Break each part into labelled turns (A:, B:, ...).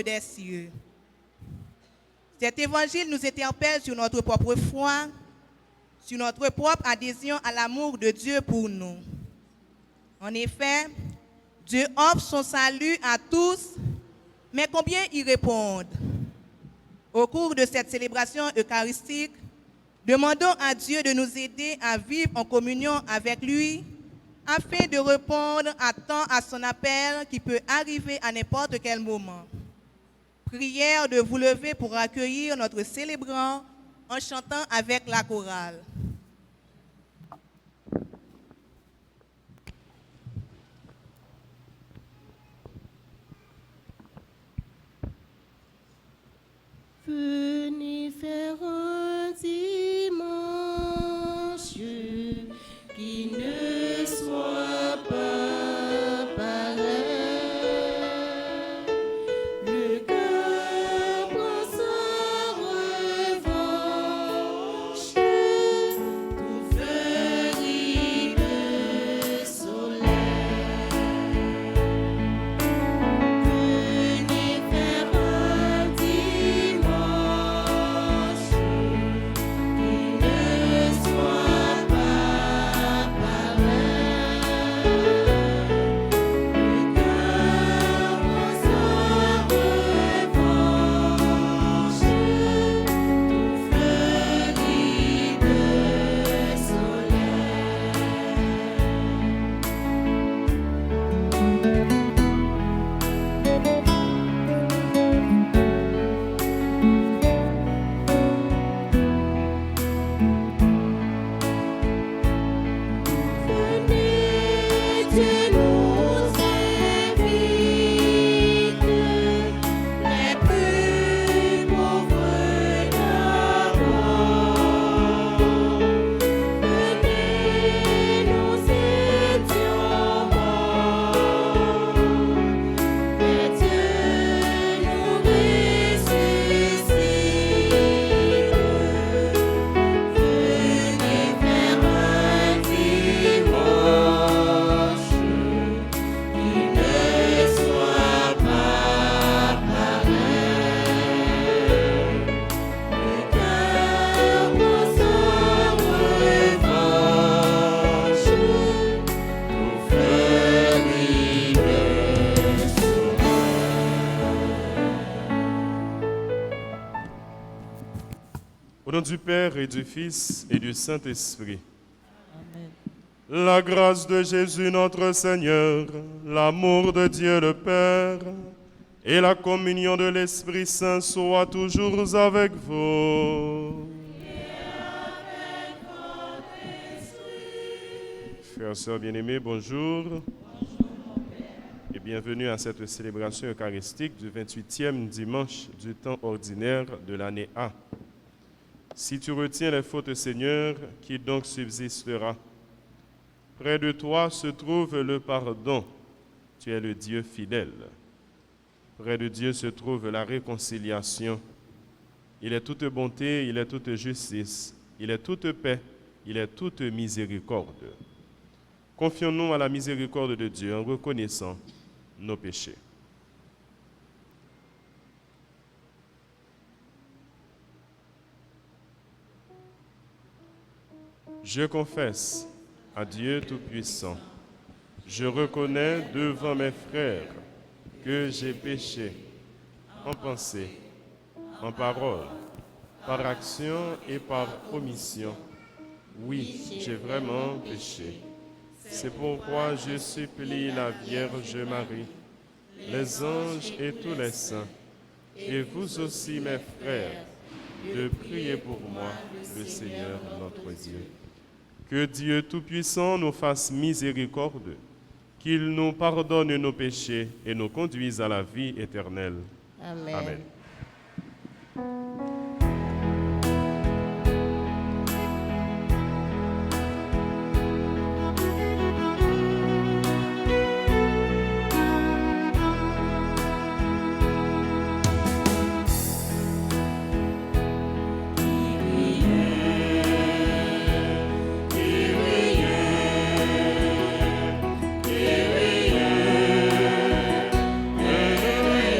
A: des cieux. Cet évangile nous interpelle sur notre propre foi, sur notre propre adhésion à l'amour de Dieu pour nous. En effet, Dieu offre son salut à tous, mais combien y répondent? Au cours de cette célébration eucharistique, demandons à Dieu de nous aider à vivre en communion avec lui, afin de répondre à temps à son appel qui peut arriver à n'importe quel moment. Prière de vous lever pour accueillir notre célébrant en chantant avec la chorale.
B: Venez faire un dimanche qui ne soit pas pareil. Le cœur prend sa revanche, tout fleurit de soleil. Venez faire un dimanche qui ne soit pas pareil. Le cœur prend sa revanche, tout fleurit de Venez, Dieu nous invite, les plus pauvres d'abord. Venez, nous étions morts, mais Dieu nous ressuscite. Venez faire un dimanche qui ne soit pas pareil. Le cœur prend sa revanche, tout fleurit de
C: Au nom du Père et du Fils et du Saint-Esprit. La grâce de Jésus notre Seigneur, l'amour de Dieu le Père et la communion de l'Esprit Saint soient toujours avec vous. Frères et sœurs bien-aimés, bonjour. Et bienvenue à cette célébration eucharistique du 28e dimanche du temps ordinaire de l'année A. Si tu retiens les fautes, Seigneur, qui donc subsistera? Près de toi se trouve le pardon. Tu es le Dieu fidèle. Près de Dieu se trouve la réconciliation. Il est toute bonté, il est toute justice, il est toute paix, il est toute miséricorde. Confions-nous à la miséricorde de Dieu en reconnaissant nos péchés. Je confesse à Dieu Tout-Puissant, je reconnais devant mes frères que j'ai péché en pensée, en parole, par action et par omission. Oui, j'ai vraiment péché. C'est pourquoi je supplie la Vierge Marie, les anges et tous les saints, et vous aussi mes frères, de prier pour moi, le Seigneur notre Dieu. Que Dieu Tout-Puissant nous fasse miséricorde, qu'il nous pardonne nos péchés et nous conduise à la vie éternelle.
B: Amen.
C: Amen.
B: Kyrie, Kyrie,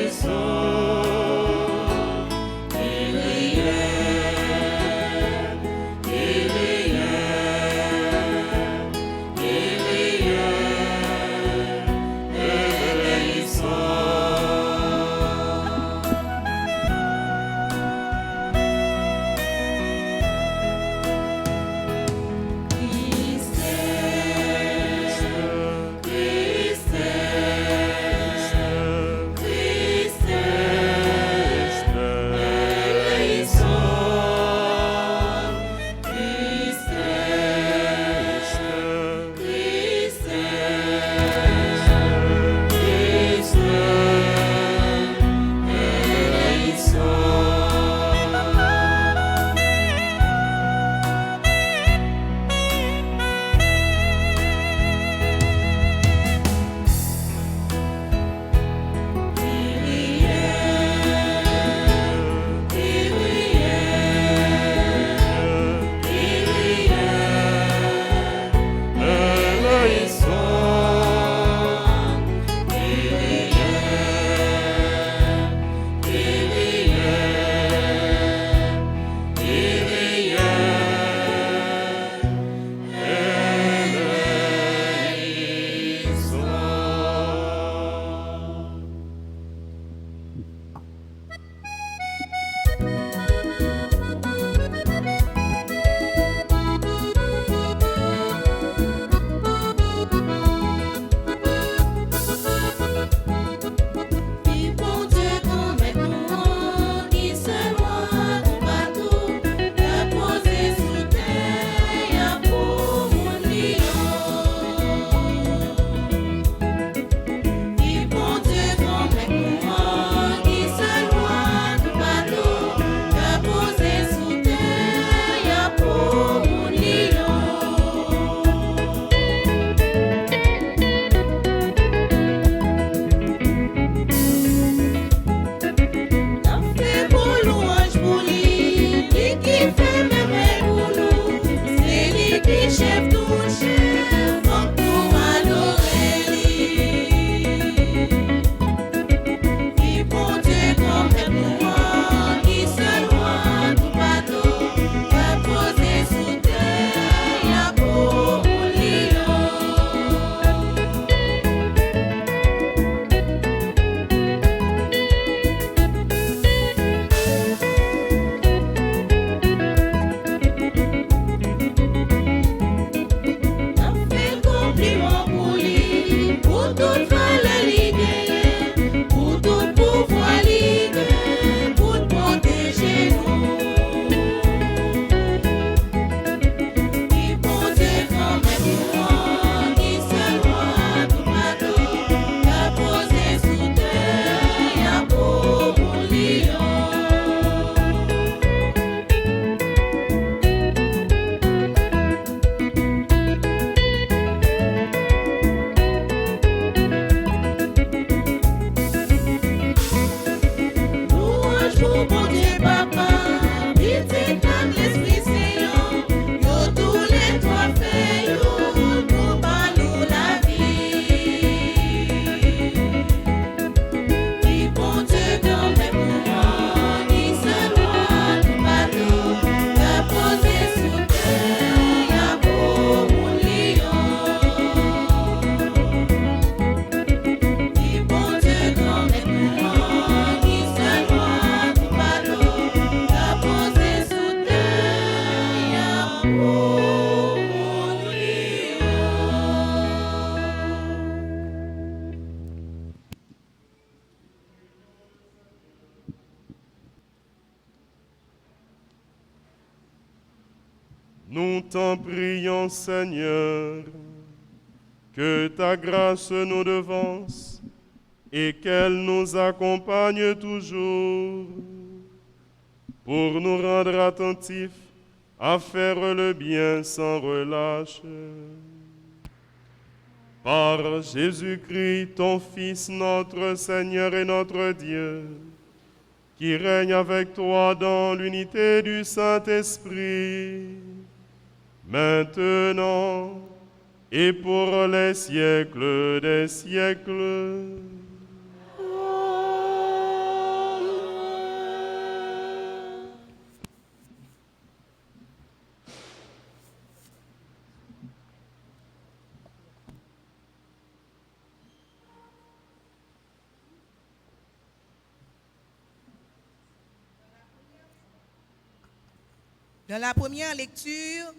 B: toujours, bon Dieu, papa. Petit comme l'Esprit Saint, yo tous les trois faits, yo, pour pas nous la vie. Et bon Dieu, quand même, moi, qui se doit nous bateau, la poser sous terre, y'a beau mon lion. Et bon Dieu, quand même, moi, qui se doit nous bateau, la poser sous terre, y'a beau mon lion.
C: Nous t'en prions, Seigneur, que ta grâce nous devance et qu'elle nous accompagne toujours pour nous rendre attentifs à faire le bien sans relâche. Par Jésus-Christ, ton Fils, notre Seigneur et notre Dieu, qui règne avec toi dans l'unité du Saint-Esprit, maintenant et pour les siècles des siècles.
A: Dans la première lecture,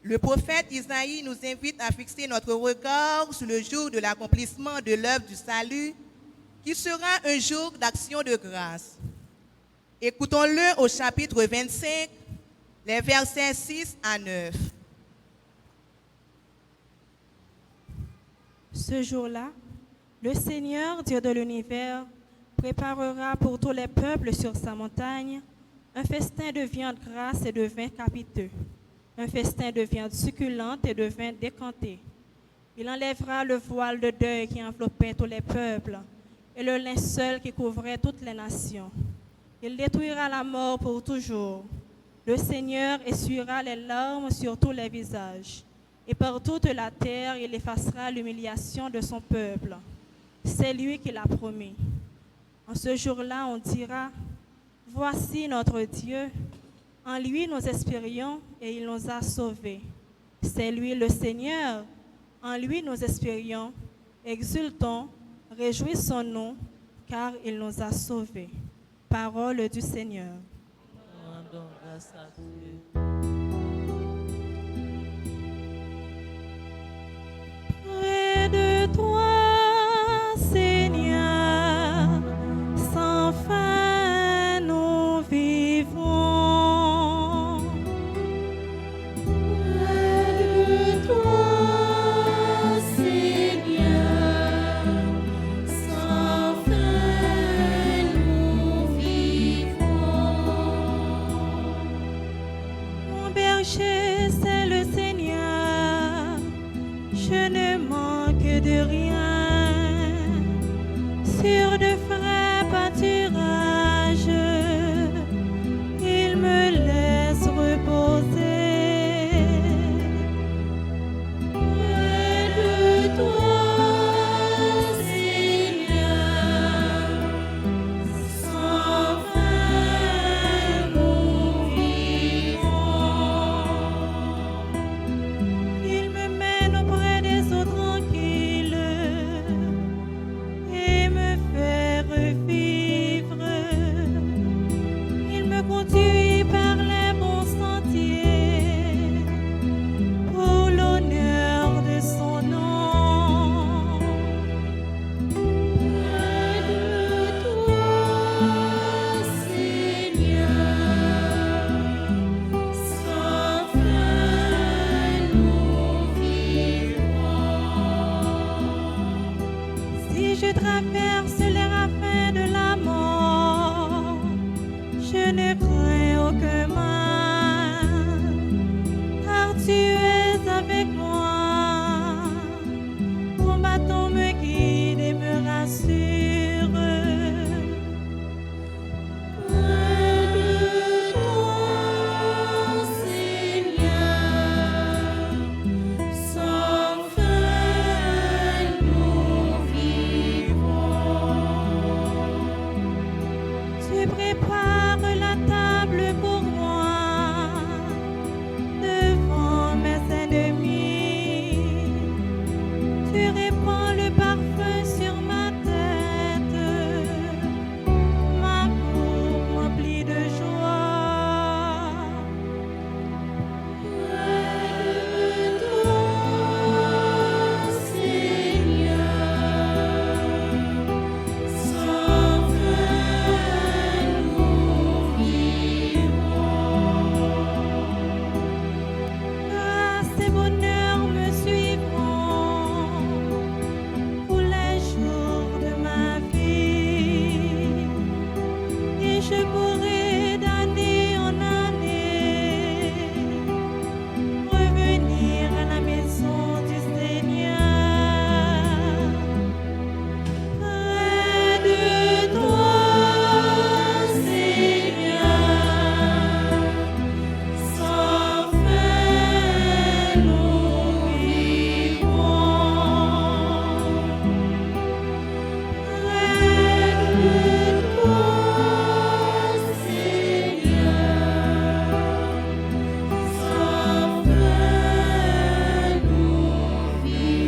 A: le prophète Isaïe nous invite à fixer notre regard sur le jour de l'accomplissement de l'œuvre du salut, qui sera un jour d'action de grâce. Écoutons-le au chapitre 25, les versets 6 à 9.
D: Ce jour-là, le Seigneur, Dieu de l'univers, préparera pour tous les peuples sur sa montagne un festin de viande grasse et de vin capiteux, un festin de viande succulente et de vin décanté. Il enlèvera le voile de deuil qui enveloppait tous les peuples et le linceul qui couvrait toutes les nations. Il détruira la mort pour toujours. Le Seigneur essuiera les larmes sur tous les visages, et par toute la terre il effacera l'humiliation de son peuple. C'est lui qui l'a promis. En ce jour-là, on dira: voici notre Dieu. En lui nous espérions et il nous a sauvés. C'est lui le Seigneur. En lui nous espérions. Exultons, réjouissons-nous, car il nous a sauvés. Parole du Seigneur.
B: Rendons grâce à Dieu.
D: Près de toi, Seigneur, sans fin nous vivons.
B: Près de toi, Seigneur, sans fin nous vivons.
D: Mon berger, c'est le Seigneur, je ne m'en Tu prépares la table pour moi devant mes ennemis. Tu répands le parfum sur ma tête. Ma coupe remplie de joie.
B: Près de toi, Seigneur, sans fin nous vivrons.
D: Grâce et bonheur me suivront pour les jours de ma vie, et je pourrai d'année en année revenir à la maison du Seigneur. Près de toi, Seigneur, sans fin nous vivrons. Près de toi, Seigneur, sans fin nous vivrons.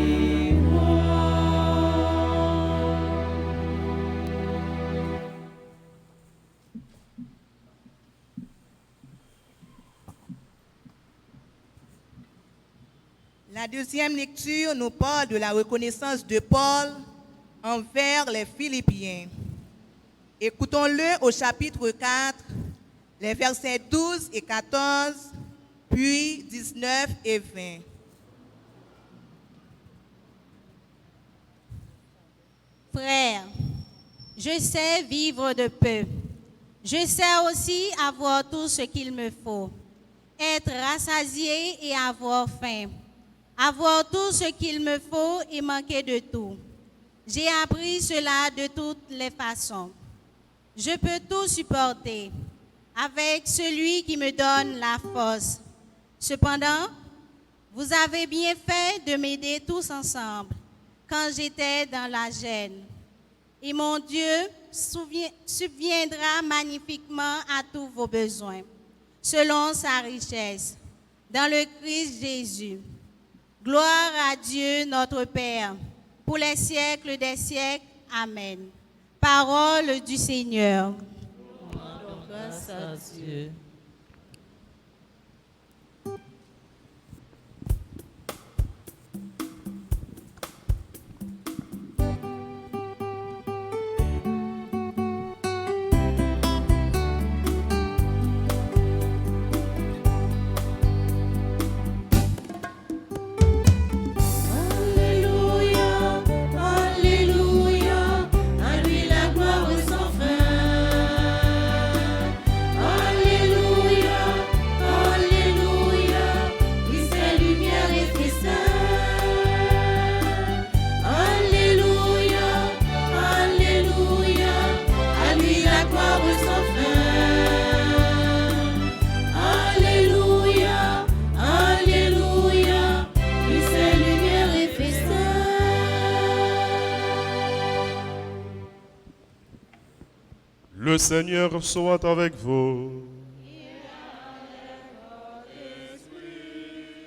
A: La deuxième lecture nous parle de la reconnaissance de Paul envers les Philippiens. Écoutons-le au chapitre 4, les versets 12 et 14, puis 19 et 20.
E: Frères, je sais vivre de peu. Je sais aussi avoir tout ce qu'il me faut. Être rassasié et avoir faim. Avoir tout ce qu'il me faut et manquer de tout. J'ai appris cela de toutes les façons. Je peux tout supporter avec celui qui me donne la force. Cependant, vous avez bien fait de m'aider tous ensemble quand j'étais dans la gêne. Et mon Dieu subviendra magnifiquement à tous vos besoins, selon sa richesse, dans le Christ Jésus. Gloire à Dieu notre Père, pour les siècles des siècles. Amen. Parole du Seigneur.
B: Grâce à Dieu. Alléluia, Alléluia, à lui la gloire sans fin. Alléluia, Alléluia, lui c'est lumière et festin. Alléluia, Alléluia, à lui la gloire sans fin. Alléluia, Alléluia, lui c'est lumière et festin.
C: Le Seigneur soit avec vous.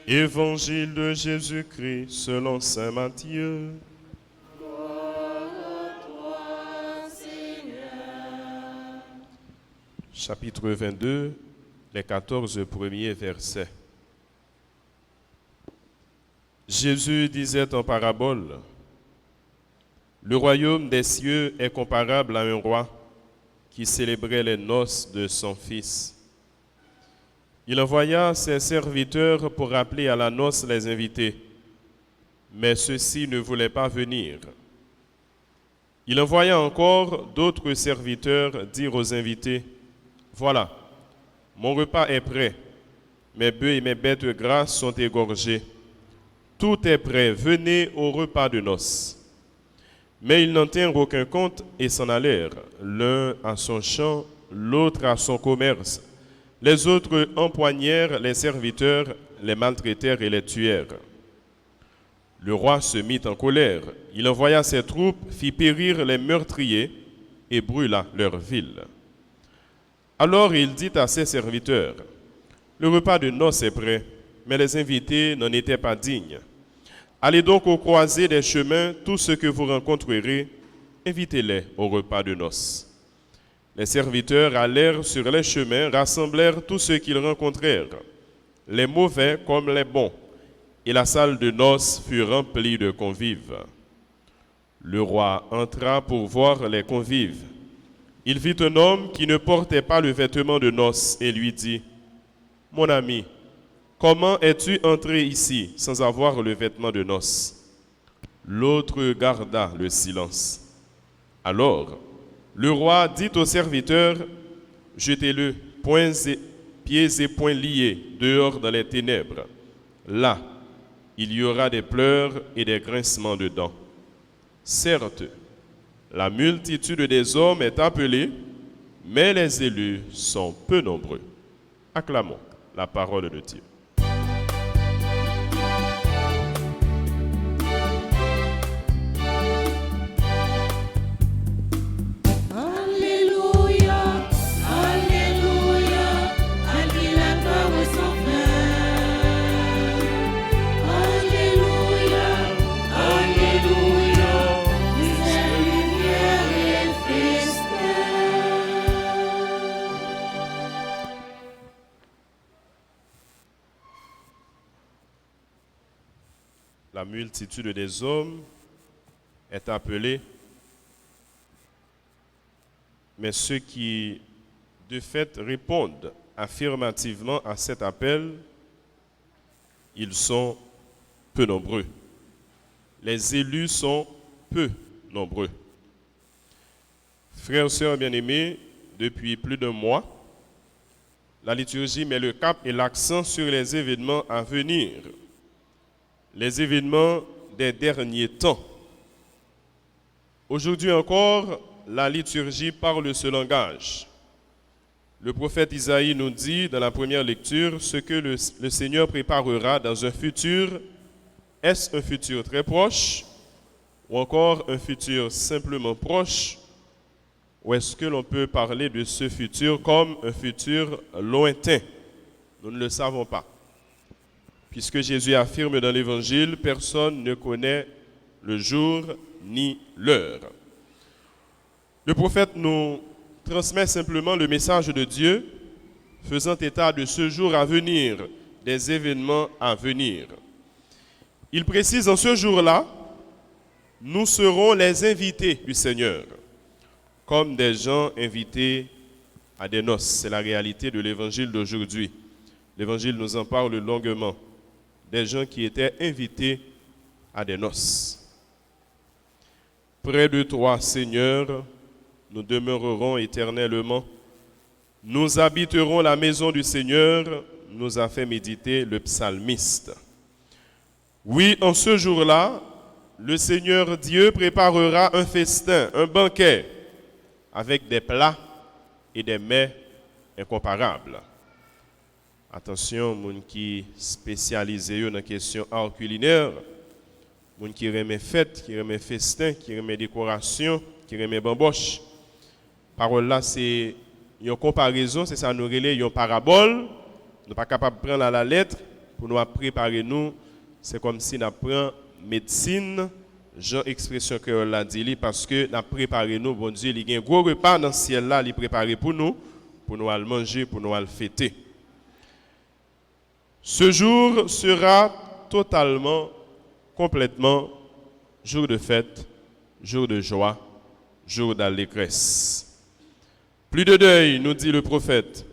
C: Évangile de Jésus-Christ selon saint Matthieu. Chapitre 22, les 14 premiers versets. Jésus disait en parabole, « Le royaume des cieux est comparable à un roi qui célébrait les noces de son fils. Il envoya ses serviteurs pour appeler à la noce les invités, mais ceux-ci ne voulaient pas venir. Il envoya encore d'autres serviteurs dire aux invités, « Voilà, mon repas est prêt, mes bœufs et mes bêtes grasses sont égorgés. Tout est prêt, venez au repas de noces. » Mais ils n'en tinrent aucun compte et s'en allèrent, l'un à son champ, l'autre à son commerce. Les autres empoignèrent les serviteurs, les maltraitèrent et les tuèrent. Le roi se mit en colère. Il envoya ses troupes, fit périr les meurtriers et brûla leur ville. Alors il dit à ses serviteurs, le repas de noces est prêt, mais les invités n'en étaient pas dignes. Allez donc aux croisées des chemins, tous ceux que vous rencontrerez, invitez-les au repas de noces. Les serviteurs allèrent sur les chemins, rassemblèrent tous ceux qu'ils rencontrèrent, les mauvais comme les bons, et la salle de noces fut remplie de convives. Le roi entra pour voir les convives. Il vit un homme qui ne portait pas le vêtement de noces et lui dit, « Mon ami, comment es-tu entré ici sans avoir le vêtement de noces ?» L'autre garda le silence. Alors, le roi dit aux serviteurs, « Jetez-le, pieds et poings liés, dehors dans les ténèbres. Là, il y aura des pleurs et des grincements de dents. Certes, la multitude des hommes est appelée, mais les élus sont peu nombreux. » Acclamons la parole de Dieu.
B: Alléluia, Alléluia, à lui la gloire sans fin. Alléluia, Alléluia, misère, lumière et festin.
C: La multitude des hommes est appelée, mais ceux qui, de fait, répondent affirmativement à cet appel, ils sont peu nombreux. Les élus sont peu nombreux. Frères et sœurs bien-aimés, depuis plus d'un mois, la liturgie met le cap et l'accent sur les événements à venir, les événements des derniers temps. Aujourd'hui encore, la liturgie parle ce langage. Le prophète Isaïe nous dit dans la première lecture ce que le Seigneur préparera dans un futur. Est-ce un futur très proche ou encore un futur simplement proche? Ou est-ce que l'on peut parler de ce futur comme un futur lointain? Nous ne le savons pas. Puisque Jésus affirme dans l'Évangile, personne ne connaît le jour ni l'heure. Le prophète nous transmet simplement le message de Dieu, faisant état de ce jour à venir, des événements à venir. Il précise en ce jour-là, nous serons les invités du Seigneur, comme des gens invités à des noces. C'est la réalité de l'Évangile d'aujourd'hui. L'Évangile nous en parle longuement. Des gens qui étaient invités à des noces. Près de toi, Seigneur, nous demeurerons éternellement. Nous habiterons la maison du Seigneur, nous a fait méditer le psalmiste. Oui, en ce jour-là, le Seigneur Dieu préparera un festin, un banquet, avec des plats et des mets incomparables. Attention, moun qui spécialisé dans la question art culinaire, moun qui remet fête, qui remet festin, qui remet décoration, qui remet bamboche. Parole là, c'est une comparaison, c'est ça nous relève une parabole. Nous pas capable de prendre à la lettre pour nous préparer nous. C'est comme si nous prenions médecine, Jean expression que l'a dit parce que nous préparé nous, bon Dieu, il y a un gros repas dans le ciel là, il préparé pour nous le manger, pour nous le fêter. Ce jour sera totalement, complètement jour de fête, jour de joie, jour d'allégresse. Plus de deuil, nous dit le prophète,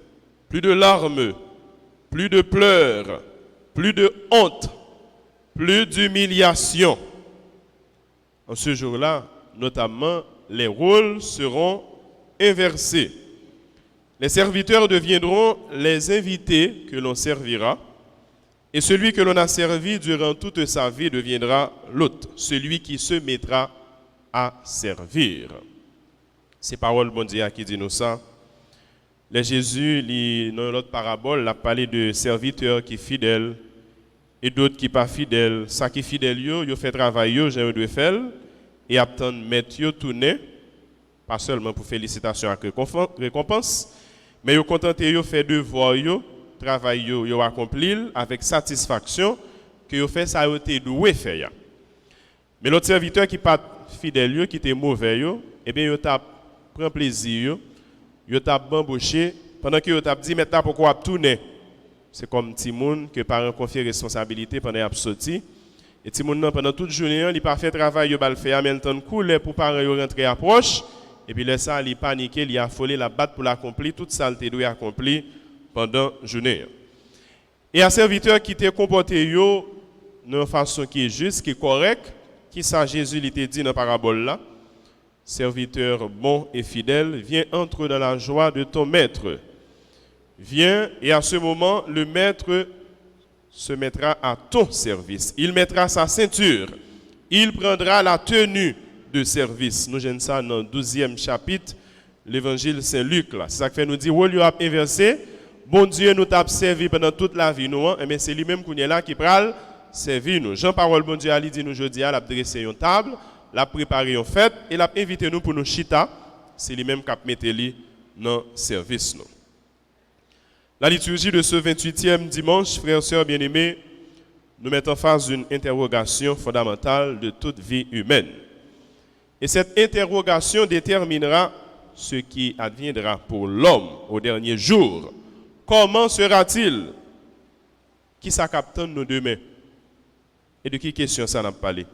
C: plus de larmes, plus de pleurs, plus de honte, plus d'humiliation. En ce jour-là, notamment, les rôles seront inversés. Les serviteurs deviendront les invités que l'on servira. Et celui que l'on a servi durant toute sa vie deviendra l'hôte, celui qui se mettra à servir. C'est parole bon Dieu qui dit nous ça. Les Jésus, dans l'autre parabole, a parlé de serviteurs qui sont fidèles et d'autres qui ne sont pas fidèles. Ça qui est fidèle, ils fait travail, j'ai de faire, et attendent mettre tourner, pas seulement pour félicitation et récompense, mais yo contenté yo fait devoir yo, travail yo accompli avec satisfaction que yo fait ça yo te doué faire ya. Mais l'autre serviteur qui pas fidèle yo, qui était mauvais yo, eh bien yo t'a prend plaisir yo t'a bambouché pendant que yo t'a dit maintenant pourquoi tourner. C'est comme petit monde que parents confient responsabilité pendant y a sorti. Et petit monde pendant toute journée, il pas fait travail yo bal faire mais le temps couler pour parents yo rentrer approche et puis là ça il paniqué, il a affolé la batte pour l'accomplir toute ça il doit accomplir pendant journée. Et un serviteur qui t'a comporté yo d'une façon qui est juste, qui est correcte, qui ça Jésus il t'a dit dans parabole là. Serviteur bon et fidèle, viens entre dans la joie de ton maître. Viens et à ce moment le maître se mettra à ton service. Il mettra sa ceinture. Il prendra la tenue de service. Nous avons ça dans le 12e chapitre, l'évangile Saint-Luc. C'est ça que fait nous dire, au lieu d'inverser, bon Dieu nous t'a servi pendant toute la vie, nous, mais c'est lui-même qui est là qui pral servir nous. Jean-Parole, bon Dieu, a dit nous aujourd'hui, il a dressé une table, il a préparé une fête, et il a invité nous pour nous chita. C'est lui-même qui a mis dans le service. Nous. La liturgie de ce 28e dimanche, frères et sœurs bien-aimés, nous met en face d'une interrogation fondamentale de toute vie humaine. Et cette interrogation déterminera ce qui adviendra pour l'homme au dernier jour. Comment sera-t-il? Qui s'accapte nous demain? Et de qui question ça n'a parlé?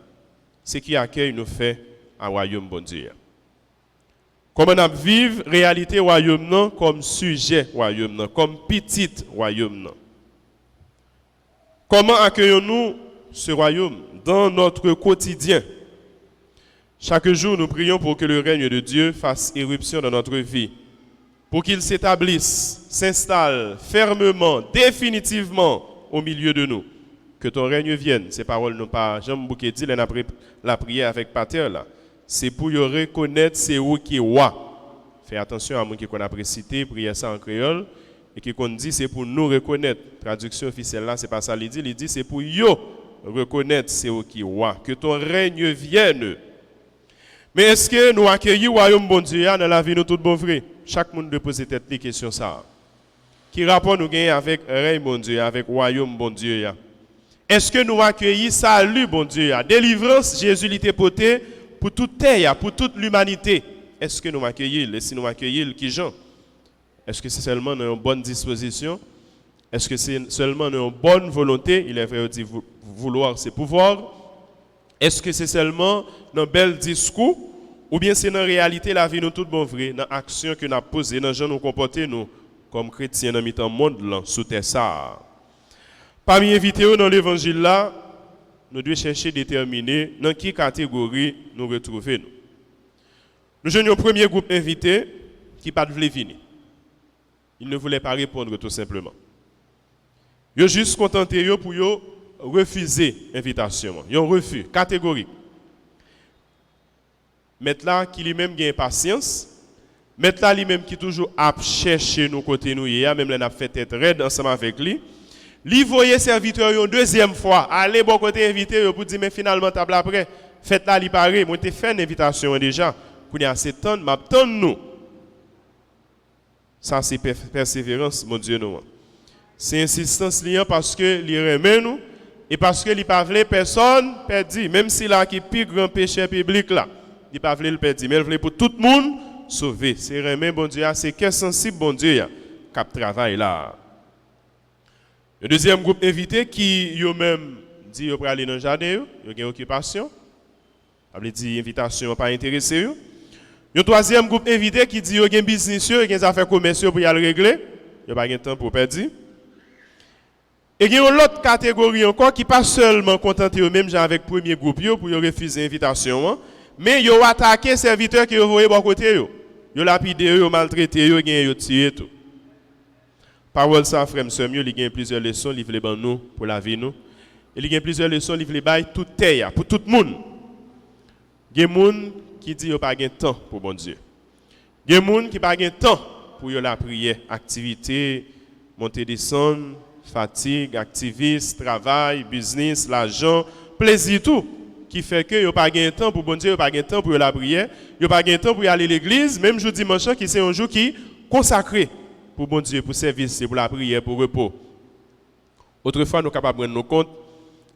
C: C'est qui accueille nous fait un royaume bon Dieu. Comment nous vivons réalité royaume non comme sujet royaume non, comme petit royaume non. Comment accueillons-nous ce royaume dans notre quotidien? Chaque jour, nous prions pour que le règne de Dieu fasse irruption dans notre vie, pour qu'il s'établisse, s'installe fermement, définitivement au milieu de nous. Que ton règne vienne. Ces paroles n'ont pas Jean Bouquet dit la prière avec Pater là. C'est pour y reconnaître c'est où qui est roi. Fais attention à moi qui qu'on a cité, prier ça en créole et qui qu'on dit c'est pour nous reconnaître. Traduction officielle là, c'est pas ça il dit c'est pour yo reconnaître c'est où qui est roi. Que ton règne vienne. Mais est-ce que nous accueillons le royaume bon Dieu dans la vie de tout bon vrai? Chaque monde doit poser tête les questions ça. Qui rapport nous gagne avec règne bon Dieu, avec royaume bon Dieu? Est-ce que nous accueillons salut bon Dieu? Délivrance Jésus l'était porté pour toute terre, pour toute l'humanité. Est-ce que nous accueillons? Et si nous accueillons, qui gens? Est-ce que c'est seulement dans une bonne disposition? Est-ce que c'est seulement dans une bonne volonté? Il est vrai de vouloir c'est pouvoir. Est-ce que c'est seulement dans un bel discours? Ou bien c'est dans la réalité la vie nous tout bon vrai, dans l'action que nous avons posée, dans les gens nous comporter nous comme chrétiens dans le monde là, sous terre ça. Parmi les invités dans l'évangile là, nous devons chercher à déterminer dans quelle catégorie nous retrouvons. Nous avons un premier groupe invité qui ne voulait pas venir. Il ne voulait pas répondre tout simplement. Ils ont juste contenté pour refuser l'invitation. Ils ont refus catégorique. Maintenant, qui lui-même gagne patience, maintenant lui-même qui toujours a cherché nous côté nous hier, même là a fait tête raide ensemble avec lui. Lui voyait serviteur une deuxième fois, aller bon côté invité pour dire mais finalement table après, faites là li paré, moi t'ai fait une invitation déjà, pour y a assez temps m'attendre nous. Ça c'est persévérance mon Dieu nous. C'est insistance liant parce que il remet nous et parce que il pas veut personne perdu, même si là qui plus grand péché public là. Il pas veut le perdre, mais il veut pour tout le monde sauver. C'est remet bon Dieu, c'est cœur sensible bon Dieu qui travaille là. Le deuxième groupe invité qui yo même dit yo pour aller dans le jardin, yo une occupation. Ça veut dire invitation pas intéressé yo. Le troisième groupe invité qui dit yo gen business yo, gen affaires commerciaux pour y aller régler, yo pas gen temps pour perdre. Et il y a une autre catégorie encore qui pas seulement contenté eux même avec premier groupe yo pour refuser l'invitation, mais yo attaqué serviteurs qui yo voyé bon côté yo. Yo lapidé yo maltraité yo gen yo tiré tout. Parole ça frère monsieur mieux il y a plusieurs leçons livrées ban nous pour la vie nous. Et il y a plusieurs leçons livrées bail toute terre pour tout le monde. Il y a des gens qui disent yo pas gain temps pour bon Dieu. Il y a des gens qui pas gain temps pour yo la prière, activité, monter descendre, fatigue, activiste, travail, business, l'argent, plaisir tout qui fait que yo pas gain temps pour bon Dieu, yo pas gain temps pour la prière, yo pas gain temps pour aller à l'église, même jour dimanche qui c'est un jour qui consacré pour bon Dieu, pour service, pour la prière, pour repos. Autrefois, nous sommes capables de rendre compte,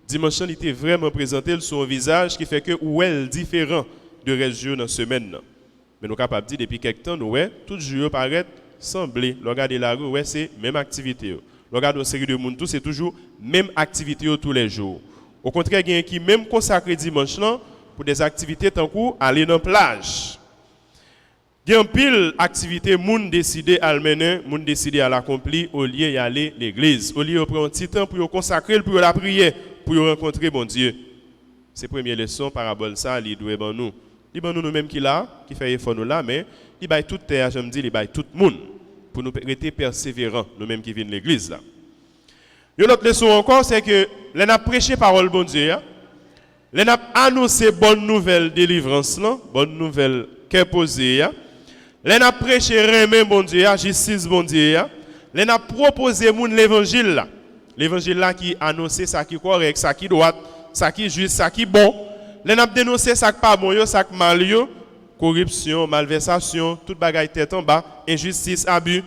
C: dimanche, il était vraiment présenté sur un visage qui fait que où est différent de reste jour dans la semaine. Mais nous sommes capables de dire depuis quelques temps, nous, tout jour paraît sembler. Regardez la rue, c'est même activité. Regardez une série de monde, tout c'est toujours même activité tous les jours. Au contraire, il y a qui même consacré dimanche là pour des activités tant que aller dans la plage. Il y a une pile d'activités, moun décidé à le mener, moun décidé à l'accomplir au lieu d'y aller à l'église. Au lieu de prendre un petit temps pour consacrer, pour la prier, pour rencontrer bon Dieu. C'est la première leçon, parabole ça, il doit ban nous. Il ban nous mêmes qui là, qui fait effort nous là, mais il baille toute terre, je me dis, il baille tout le monde pour nous rester persévérants, nous mêmes qui viennent de l'église là. Une autre leçon encore, c'est que l'on a prêché parole bon Dieu, l'on a annoncé bonne nouvelle délivrance là, bonne nouvelle qu'est posée. L'on a prêché remet bon Dieu, justice bon Dieu. L'on a proposé moun l'évangile là. L'évangile là qui annonce ça qui correct, ça qui droit, ça qui juste, ça qui bon. L'on a dénoncé ça qui pas bon, ça qui mal, corruption, malversation, toute bagaille tête en bas, injustice, abus.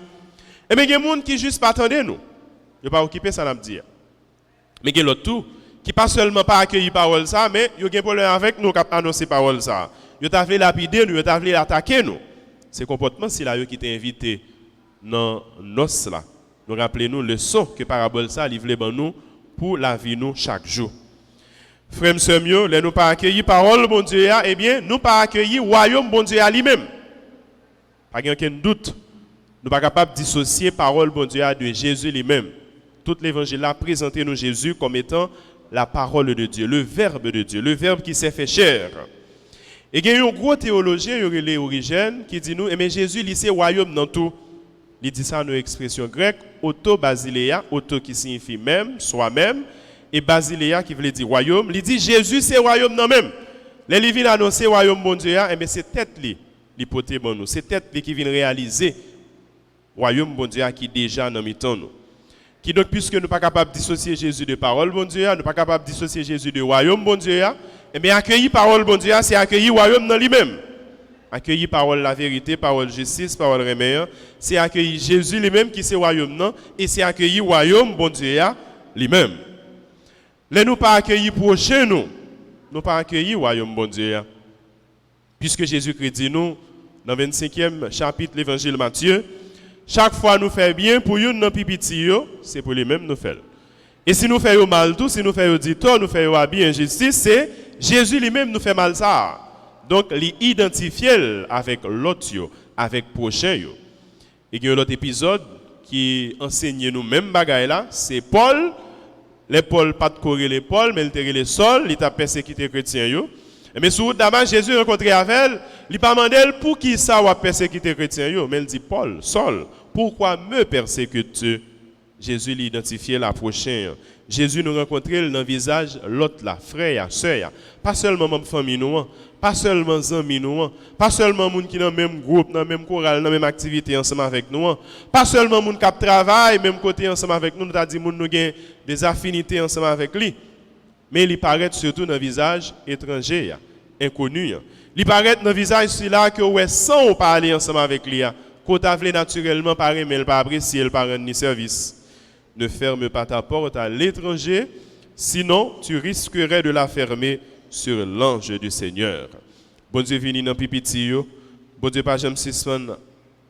C: Et bien il y a des gens qui juste pas attendent nous. Ils pas occupé ça n'a dire. Mais il y a l'autre tout qui pas seulement pas accueilli parole ça, mais il y a un problème avec nous qui annoncer parole ça. Ils t'a voulu lapider nous, ils t'a voulu attaquer nous. Ces comportements, c'est là qui t'a invité dans nos là. Nous rappelez-nous le son que parabole ça livre ban nous pour la vie nous chaque jour. Frères et sœurs, les nous pas accueillir parole bon Dieu, eh bien nous pas accueillir royaume bon Dieu à lui-même. Pas aucun doute. Nous pas capable de dissocier parole bon Dieu de Jésus lui-même. Tout l'évangile a présenté nous Jésus comme étant la parole de Dieu, le verbe de Dieu, le verbe qui s'est fait chair. Et il y a un gros théologien, Origène, qui dit nous, mais Jésus, il c'est royaume dans tout. Il dit ça dans l'expression grecque, auto-basileia, auto qui signifie même, soi-même, et basileia qui veut dire royaume. Il dit Jésus, c'est royaume dans même. Les livres viennent annoncer royaume bon Dieu, mais c'est tête li, l'hypothèse bon nous. C'est tête li qui vient réaliser royaume bon Dieu qui déjà dans mi-temps nous. Qui donc, puisque nous ne sommes pas capables de dissocier Jésus de parole bon Dieu, nous ne sommes pas capables de dissocier Jésus de royaume bon Dieu, eh bien, accueillir parole bon Dieu, c'est accueillir royaume dans lui-même. Accueillir parole la vérité, parole justice, parole remède, c'est accueillir Jésus lui-même qui c'est royaume non, et c'est accueillir royaume bon Dieu lui-même. Les nous pas accueillir prochain nous pas accueillir royaume bon Dieu. Puisque Jésus-Christ dit nous dans le 25e chapitre de l'évangile Matthieu, chaque fois nous fait bien pour nous dans pipiti c'est pour lui-même nous faire. Et si nous faisons mal tout, si nous faisons du tort, nous faisons bien injustice, c'est Jésus lui-même nous fait mal ça. Donc, l'identifier avec l'autre, avec le prochain. Et il y a un autre épisode qui enseigne nous même bagaille là, c'est Paul. Les Paul pas de courir les Paul, mais il était les sols, il a persécuté les chrétiens. Mais sur Damas, Jésus rencontré avec elle, il pas demandé pour qui ça va persécuter les chrétiens, mais il dit Paul, Saul, pourquoi me persécutes-tu? Jésus l'identifié la prochaine. Jésus nous rencontrait dans le visage l'autre là, frère, sœur. Pas seulement ma famille nous, pas seulement amis nous, pas seulement moun qui dans le même groupe, dans le même chorale, dans la même activité ensemble avec nous, pas seulement moun qui travaille même côté ensemble avec nous, nous a dit moun nous gain des affinités ensemble avec lui. Mais il paraît surtout dans le visage étranger, inconnu. Il paraît dans le visage celui-là que ouais sans parler ensemble avec lui. Quand tu as naturellement parler mais il pas apprécier, il pas rendre ni service. Ne ferme pas ta porte à l'étranger, sinon tu risquerais de la fermer sur l'ange du Seigneur. Bon Dieu vini dans pipiti yo. Bon Dieu pas jamais suspendre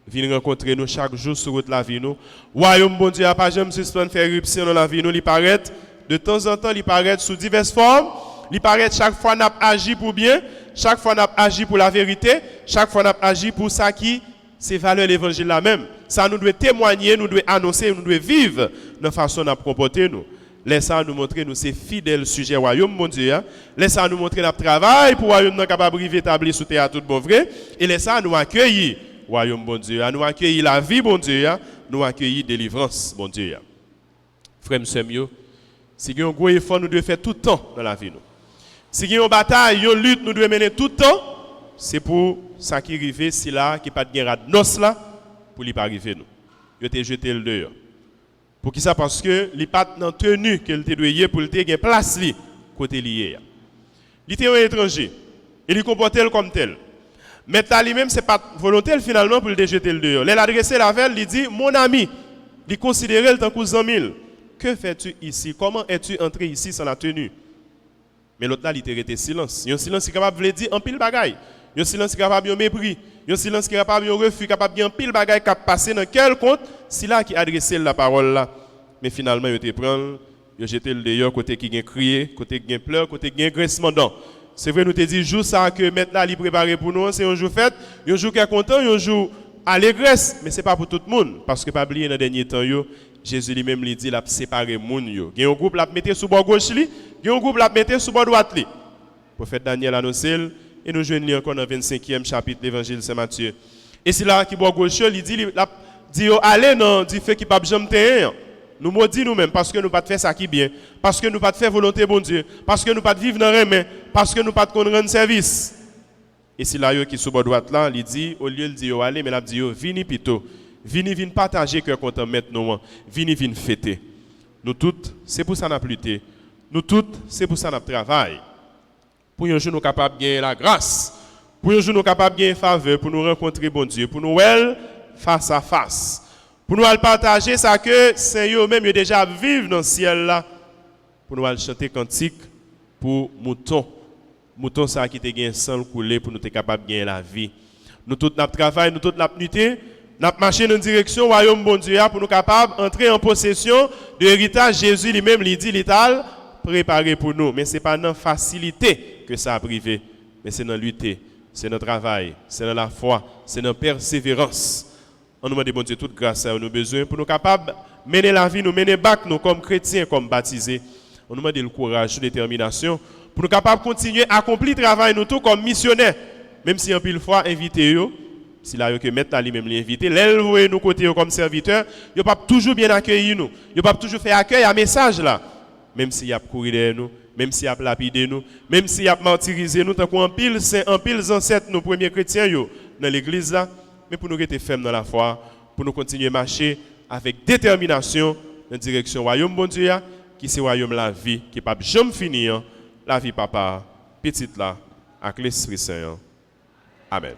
C: vient rencontrer nous chaque jour sur route la vie nous. Royaume bon Dieu pas jamais suspendre faire éruption dans la vie nous, il paraît de temps en temps, il paraît sous diverses formes, il paraît chaque fois n'a agi pour bien, chaque fois n'a agi pour la vérité, chaque fois n'a agi pour ça qui c'est valeur l'évangile là même. Ça nous doit témoigner, nous doit annoncer, nous doit vivre de façon à comporter nous. Laissez nous montrer nous c'est fidèle sujet royaume mon Dieu. Laissez nous montrer notre travail pour royaume capable de établir sous terre tout bon vrai et laissez nous accueillir royaume bon Dieu, nous accueillir la vie bon Dieu, nous accueillir délivrance bon Dieu. Frères et sœurs, si il y a un gros effort nous devons faire tout le temps dans la vie nous. Si il y a une bataille, une lutte nous devons mener tout le temps, c'est pour ça qui arrive si là qui pas de guerre nos là pour lui pas arriver nous. Il te jeter le dehors. Pour qui ça parce que il pas dans tenue qu'il te doit pour te gain place li côté lié. Il était un étranger. Il comportait comme tel. Maintenant, lui-même, ce n'est pas volontaire finalement pour le déjeter le dehors. Il a adressé la veille, il dit, mon ami, il considérait le temps que 100 000. Que fais-tu ici? Comment es-tu entré ici sans la tenue? Mais l'autre là, il était resté silence. Un silence qui est capable de dire en pile bagaille. Un silence qui est capable de mépris. Un silence qui est capable de refus, capable de dire en pile bagaille qui a passé dans quel compte? C'est là qui a adressé la parole là. Mais finalement, il te prend, il jeté le dehors, côté qui a crié, côté qui a pleuré, côté qui a grincement dents. C'est vrai, nous te dit, jour ça que maintenant, il préparé pour nous, c'est un jour fête, un jour qui est content, un jour allégresse, mais ce n'est pas pour tout le monde. Parce que, pas oublier, dans les derniers temps, Jésus lui-même lui dit, il a séparé les gens. Il y a un groupe qui l'a mis sur le bord gauche, il y a un groupe qui l'a mis sur le bord droite. Le prophète Daniel annonce, et nous jouons encore dans le 25e chapitre de l'évangile de Saint-Matthieu. Et c'est là qui bord gauche, il dit, allez dans du fait qui ne peut jamais tenir. Nous maudit nous-mêmes parce que nous ne pas faire ça qui est bien, parce que nous ne pas faire volonté bon Dieu, parce que nous ne pas vivre dans les mains, parce que nous ne pas rendre service. Et c'est là qui est sur la droite là, il dit, au lieu de dire allez, mais il dit venez plutôt, venez partager cœur content maintenant, venez fêter. Nous toutes, c'est pour ça qu'on a lutté. Nous toutes, c'est pour ça qu'on travaille. Pour un jour nous capables de gagner la grâce, pour un jour nous capables de gagner faveur, pour nous rencontrer bon Dieu, pour nous face à face. Pour nous partager ça que Seigneur même déjà vivre dans le ciel là. Pour nous chanter cantique pour mouton. Mouton ça qui te gagne sang couler pour nous être capable de gagner la vie. Nous tous notre travail, nous tous notre nuité, notre marché dans direction royaume bon Dieu pour nous capables d'entrer en possession de l'héritage Jésus lui-même lui dit l'étal préparé pour nous, mais c'est pas dans facilité que ça a privé, mais c'est dans lutter, c'est dans travail, c'est dans la foi, c'est dans persévérance. On nous demande, bon Dieu, toute grâce à nous besoin pour nous capables de mener la vie, nous mener bac, nous comme chrétiens, comme baptisés. On nous demande le courage, la détermination pour nous capables de continuer à accomplir le travail, nous tous comme missionnaires. Même si en pile fois, invité, si là, que mettre lui-même l'invité, l'éleveur nous côté comme serviteurs, il ne pas toujours bien accueillir nous. Il ne pas toujours faire accueil à message là. Même s'il y a couru derrière nous, même s'il y a lapidé nous, même s'il y a martyrisé nous, tant qu'en pile, c'est en pile ancêtres, nos premiers chrétiens dans l'église là. Mais pour nous rester fermes dans la foi, pour nous continuer à marcher avec détermination dans la direction du royaume bon Dieu, qui c'est le royaume la vie, qui n'est pas jamais fini, la vie papa, petite là, avec l'Esprit Saint. Amen.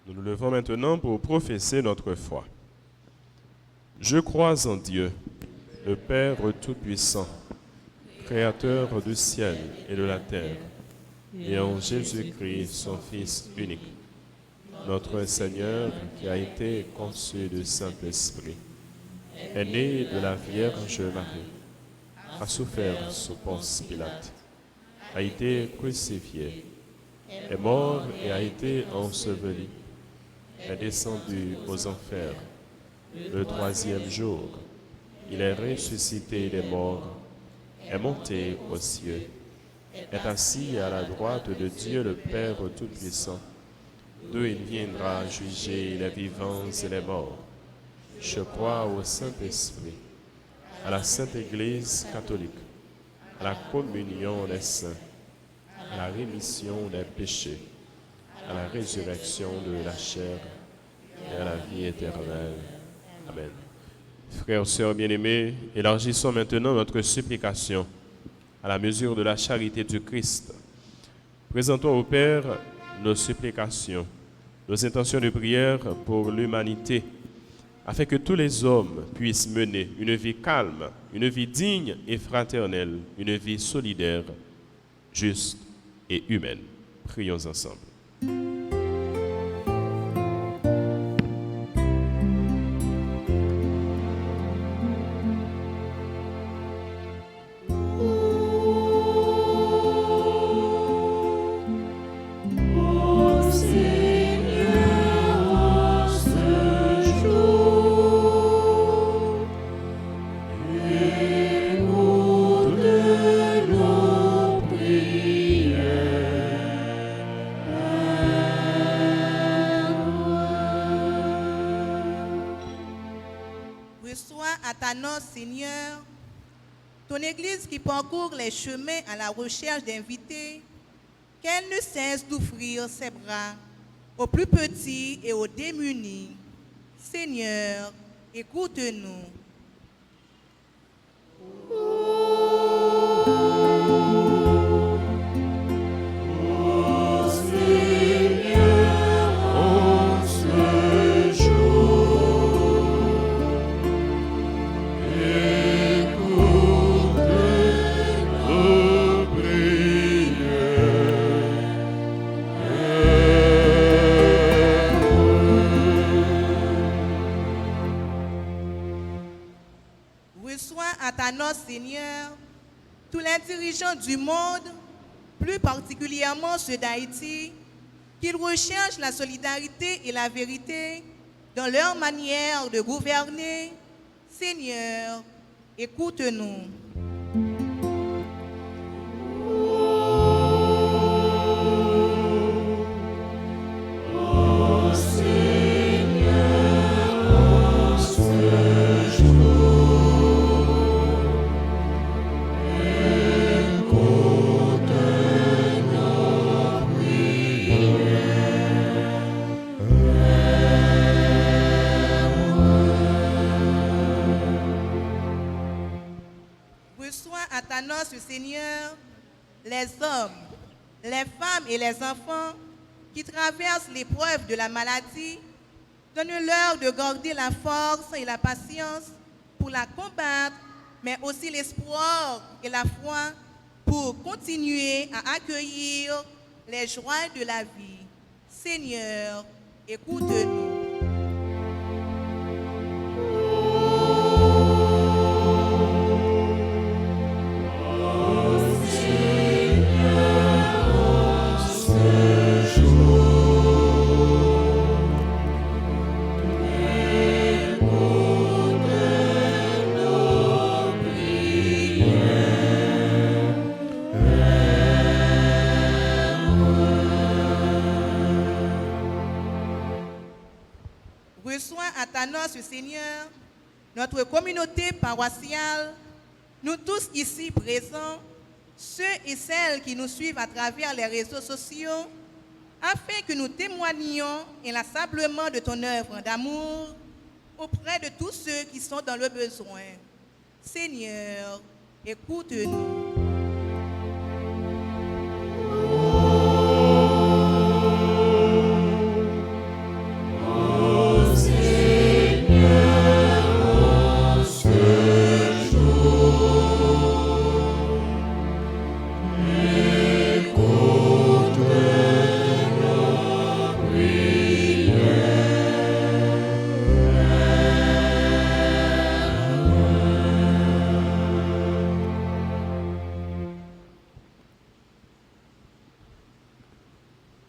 C: Nous nous levons maintenant pour professer notre foi. Je crois en Dieu, le Père Tout-Puissant, Créateur du ciel et de la terre, et en Jésus-Christ, son Fils unique, notre Seigneur qui a été conçu du Saint-Esprit, est né de la Vierge Marie, a souffert sous Ponce Pilate, a été crucifié, est mort et a été enseveli, est descendu aux enfers. Le troisième jour, il est ressuscité des morts, est monté aux cieux, est assis à la droite de Dieu le Père Tout-Puissant, d'où il viendra juger les vivants et les morts. Je crois au Saint-Esprit, à la Sainte Église catholique, à la communion des saints, à la rémission des péchés, à la résurrection de la chair et à la vie éternelle. Amen. Frères, sœurs bien-aimés, élargissons maintenant notre supplication à la mesure de la charité du Christ. Présentons au Père nos supplications, nos intentions de prière pour l'humanité, afin que tous les hommes puissent mener une vie calme, une vie digne et fraternelle, une vie solidaire, juste et humaine. Prions ensemble.
A: Reçois à ta noce, Seigneur, ton Église qui parcourt les chemins à la recherche d'invités, qu'elle ne cesse d'ouvrir ses bras aux plus petits et aux démunis. Seigneur, écoute-nous. Reçois à ta noce, Seigneur, tous les dirigeants du monde, plus particulièrement ceux d'Haïti, qu'ils recherchent la solidarité et la vérité dans leur manière de gouverner. Seigneur, écoute-nous. Reçois à ta noce, Seigneur, les hommes, les femmes et les enfants qui traversent l'épreuve de la maladie. Donne-leur de garder la force et la patience pour la combattre, mais aussi l'espoir et la foi pour continuer à accueillir les joies de la vie. Seigneur, écoute-nous. Reçois à ta noce, Seigneur, notre communauté paroissiale, nous tous ici présents, ceux et celles qui nous suivent à travers les réseaux sociaux, afin que nous témoignions inlassablement de ton œuvre d'amour auprès de tous ceux qui sont dans le besoin. Seigneur, écoute-nous.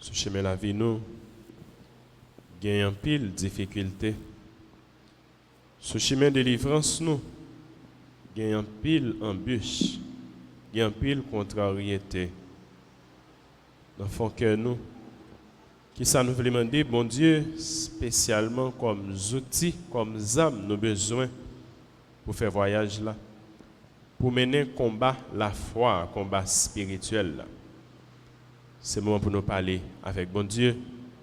C: Ce chemin la vie nous gagne en pile difficulté. Ce chemin de délivrance nous gagne en pile embûche, gagne en pile contrariété. Dans le fond que nous, qui ça nous veut demander, bon Dieu, spécialement comme outils, comme âmes, nos besoins pour faire voyage là, pour mener combat la foi, combat spirituel là. C'est le moment pour nous parler avec bon Dieu,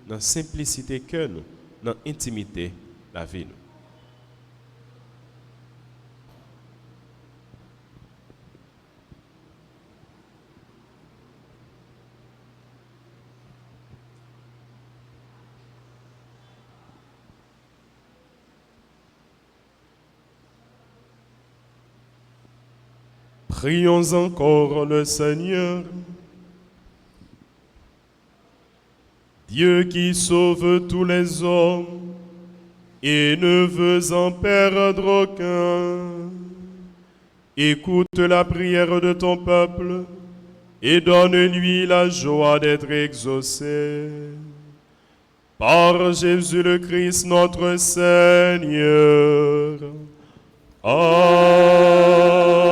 C: dans la simplicité que nous, dans l'intimité la vie. Nous. Prions encore le Seigneur. Dieu qui sauve tous les hommes et ne veut en perdre aucun, écoute la prière de ton peuple et donne-lui la joie d'être exaucé. Par Jésus le Christ notre Seigneur. Amen.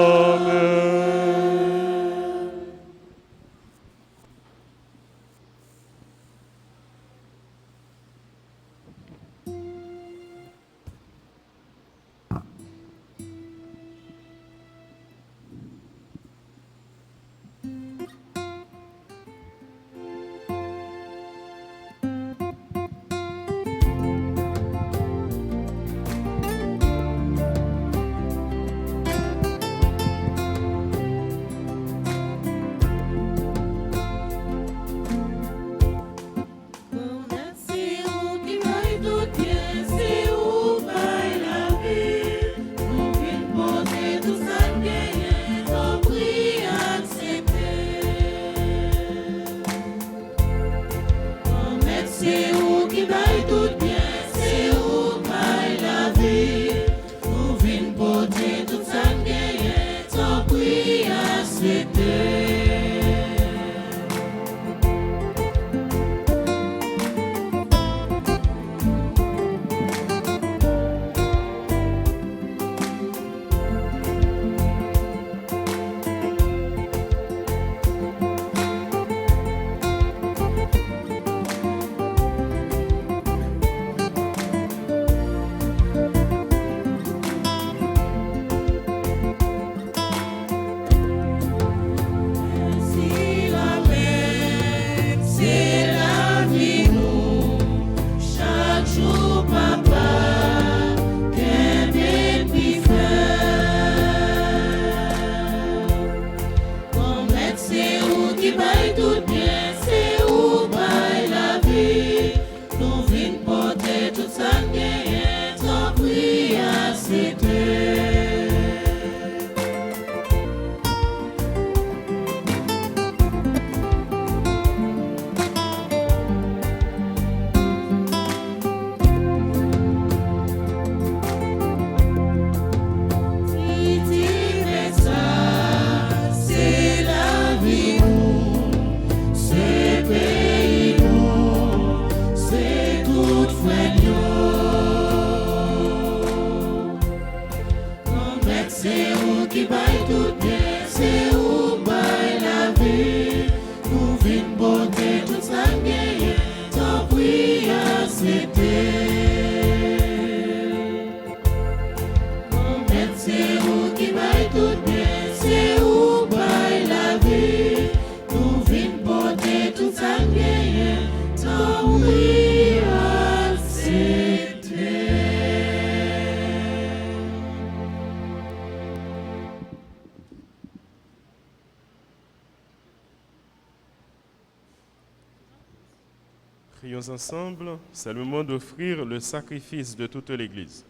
C: Prions ensemble, c'est le moment d'offrir le sacrifice de toute l'Église.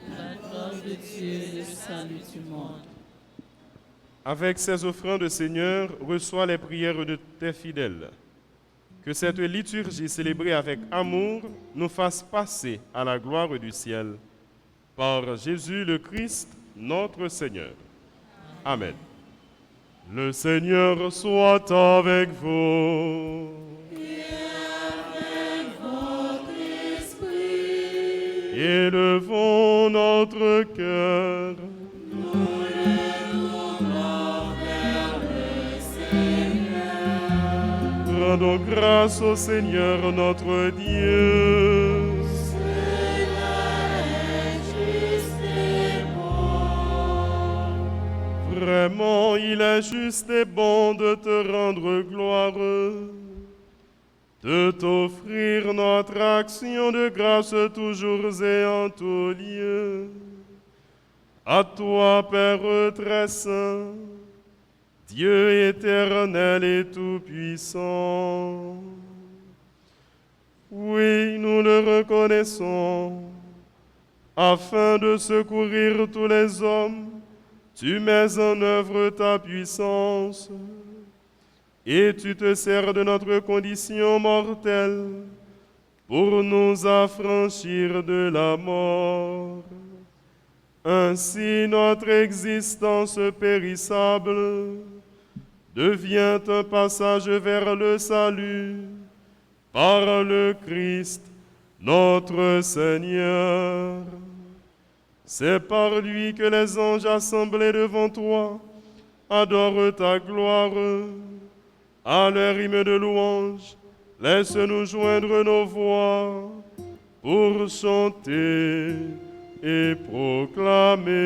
B: La gloire de Dieu et le salut du monde.
C: Avec ces offrandes, Seigneur, reçois les prières de tes fidèles. Que cette liturgie célébrée avec amour nous fasse passer à la gloire du ciel. Par Jésus le Christ, notre Seigneur. Amen. Le Seigneur soit avec vous. Élevons notre cœur.
B: Nous le tournons vers le Seigneur.
C: Rendons grâce au Seigneur notre Dieu.
B: Cela est juste et bon.
C: Vraiment, il est juste et bon de te rendre gloire, de t'offrir notre action de grâce toujours et en tout lieu. À toi, Père très saint, Dieu éternel et tout-puissant. Oui, nous le reconnaissons. Afin de secourir tous les hommes, tu mets en œuvre ta puissance. Et tu te sers de notre condition mortelle pour nous affranchir de la mort. Ainsi notre existence périssable devient un passage vers le salut par le Christ notre Seigneur. C'est par lui que les anges assemblés devant toi adorent ta gloire. À leur hymne de louange, laisse-nous joindre nos voix pour chanter et proclamer.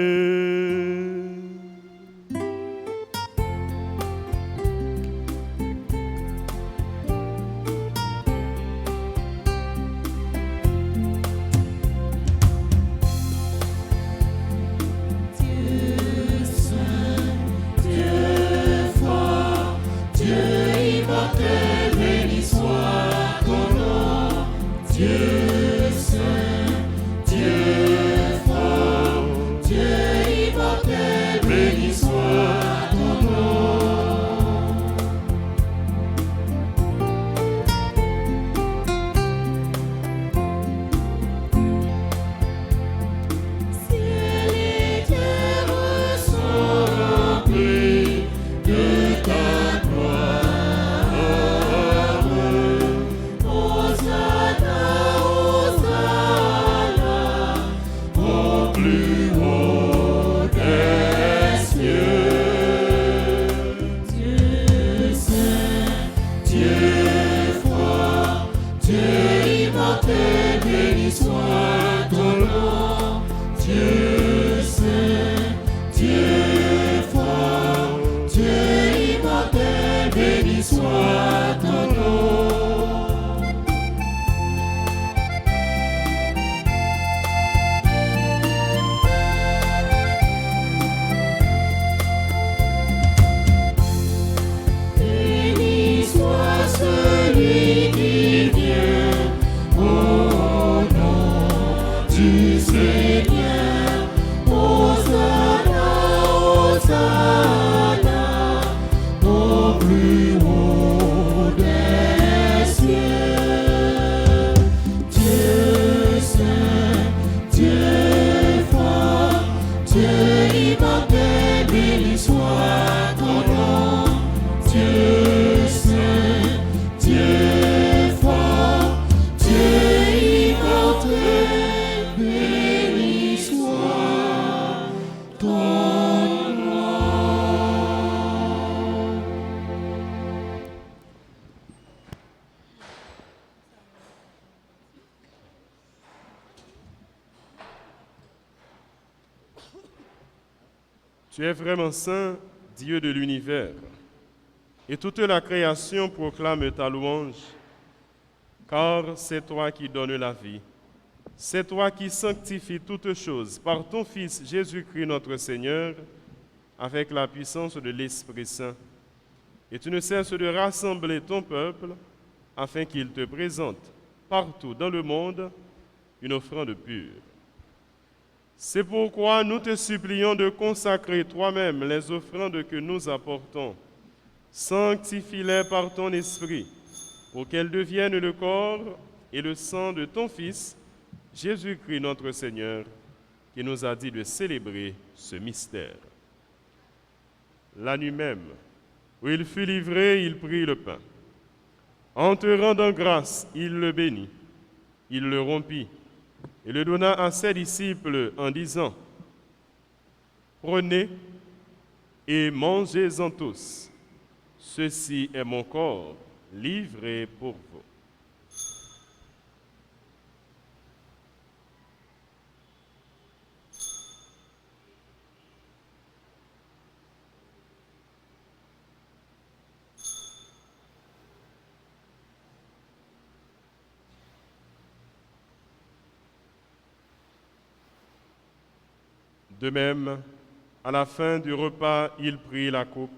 C: Tu es vraiment saint, Dieu de l'univers, et toute la création proclame ta louange, car c'est toi qui donnes la vie. C'est toi qui sanctifies toutes choses par ton Fils Jésus-Christ notre Seigneur, avec la puissance de l'Esprit Saint. Et tu ne cesses de rassembler ton peuple afin qu'il te présente partout dans le monde une offrande pure. C'est pourquoi nous te supplions de consacrer toi-même les offrandes que nous apportons. Sanctifie-les par ton esprit, pour qu'elles deviennent le corps et le sang de ton Fils, Jésus-Christ notre Seigneur, qui nous a dit de célébrer ce mystère. La nuit même, où il fut livré, il prit le pain. En te rendant grâce, il le bénit, il le rompit et le donna à ses disciples en disant, « Prenez et mangez-en tous. Ceci est mon corps livré pour vous. » De même, à la fin du repas, il prit la coupe.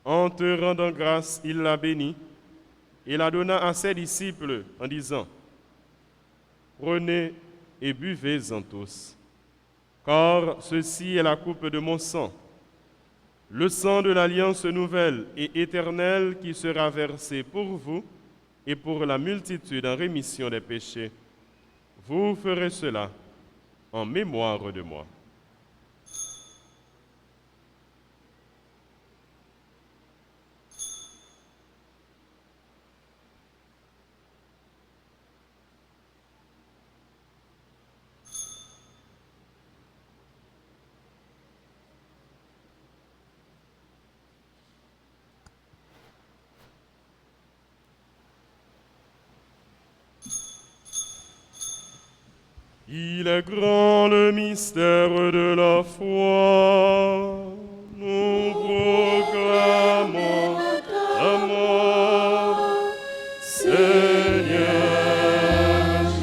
C: En te rendant grâce, il la bénit et la donna à ses disciples en disant, « Prenez et buvez-en tous, car ceci est la coupe de mon sang, le sang de l'alliance nouvelle et éternelle qui sera versé pour vous et pour la multitude en rémission des péchés. Vous ferez cela en mémoire de moi. » Il est grand le mystère de la foi. Nous proclamons ta mort, Seigneur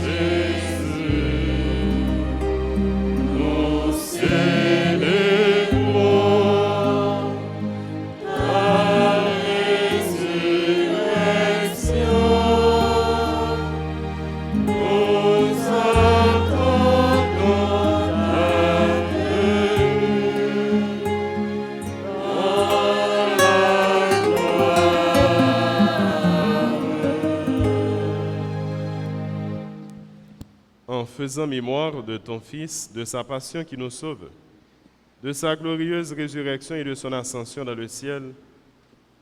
C: Jésus. Nous célébrons ta résurrection. En faisant mémoire de ton Fils, de sa passion qui nous sauve, de sa glorieuse résurrection et de son ascension dans le ciel,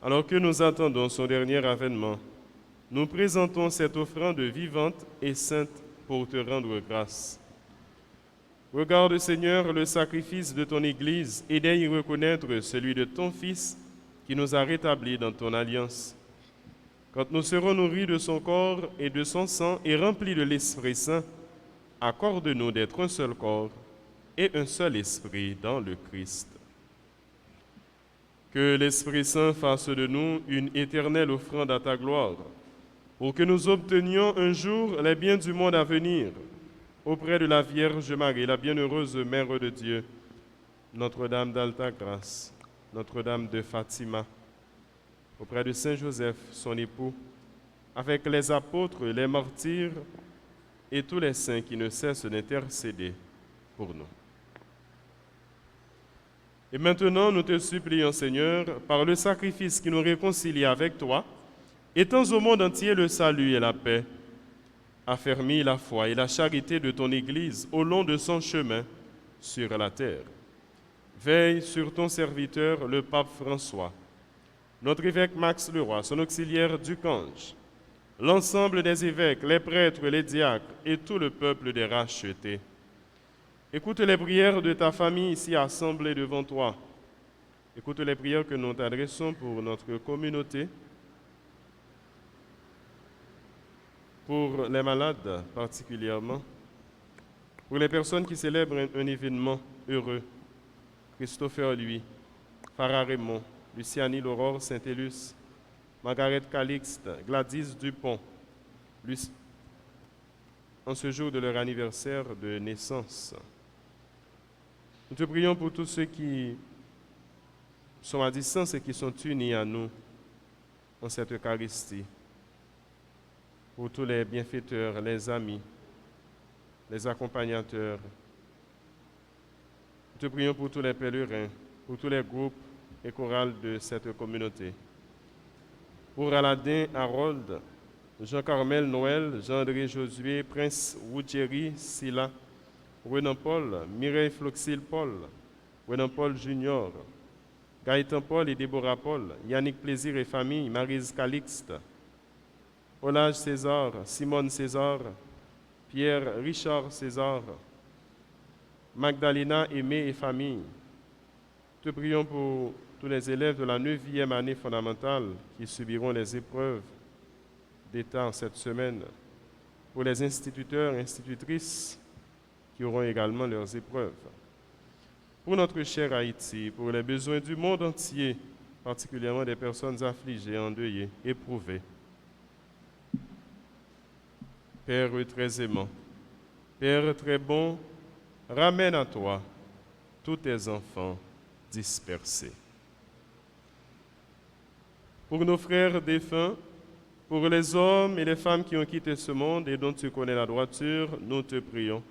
C: alors que nous attendons son dernier avènement, nous présentons cette offrande vivante et sainte pour te rendre grâce. Regarde, Seigneur, le sacrifice de ton Église et daigne reconnaître celui de ton Fils qui nous a rétablis dans ton alliance. Quand nous serons nourris de son corps et de son sang et remplis de l'Esprit Saint, accorde-nous d'être un seul corps et un seul esprit dans le Christ. Que l'Esprit Saint fasse de nous une éternelle offrande à ta gloire, pour que nous obtenions un jour les biens du monde à venir, auprès de la Vierge Marie, la bienheureuse Mère de Dieu, Notre-Dame d'Alta Grâce, Notre-Dame de Fatima, auprès de Saint Joseph, son époux, avec les apôtres, les martyrs et tous les saints qui ne cessent d'intercéder pour nous. Et maintenant, nous te supplions, Seigneur, par le sacrifice qui nous réconcilie avec toi, étends au monde entier le salut et la paix. Affermis la foi et la charité de ton Église au long de son chemin sur la terre. Veille sur ton serviteur, le pape François, notre évêque Max Leroy, son auxiliaire Ducange, l'ensemble des évêques, les prêtres, les diacres et tout le peuple des rachetés. Écoute les prières de ta famille ici assemblée devant toi. Écoute les prières que nous t'adressons pour notre communauté, pour les malades particulièrement, pour les personnes qui célèbrent un événement heureux. Christopher Louis, Farah Raymond, Luciani Laurore Saint-Élus, Margaret Calixte, Gladys Dupont, en ce jour de leur anniversaire de naissance. Nous te prions pour tous ceux qui sont à distance et qui sont unis à nous en cette Eucharistie. pour tous les bienfaiteurs, les amis, les accompagnateurs. Nous te prions pour tous les pèlerins, pour tous les groupes et chorales de cette communauté. Pour Aladin, Harold, Jean-Carmel, Noël, Jean-André, Josué, Prince, Woudjeri, Silla, Renan Paul, Mireille Floxil Paul, Renan Paul Junior, Gaëtan Paul et Déborah Paul, Yannick Plaisir et famille, Maryse Calixte, Olage César, Simone César, Pierre Richard César, Magdalena Aimé et famille. Te prions pour tous les élèves de la 9e année fondamentale qui subiront les épreuves d'État en cette semaine, pour les instituteurs et institutrices qui auront également leurs épreuves. Pour notre cher Haïti, pour les besoins du monde entier, particulièrement des personnes affligées, endeuillées, éprouvées. Père très aimant, Père très bon, ramène à toi tous tes enfants dispersés. Pour nos frères défunts, pour les hommes et les femmes qui ont quitté ce monde et dont tu connais la droiture, nous te prions.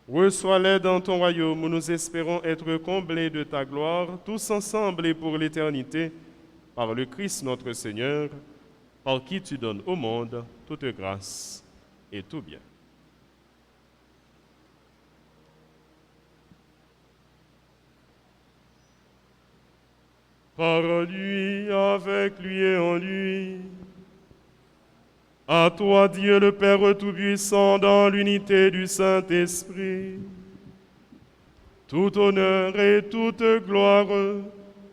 C: Reçois-les dans ton royaume où nous espérons être comblés de ta gloire, tous ensemble et pour l'éternité, par le Christ notre Seigneur, par qui tu donnes au monde toute grâce et tout bien. Par lui, avec lui et en lui, à toi, Dieu le Père Tout-Puissant, dans l'unité du Saint-Esprit, tout honneur et toute gloire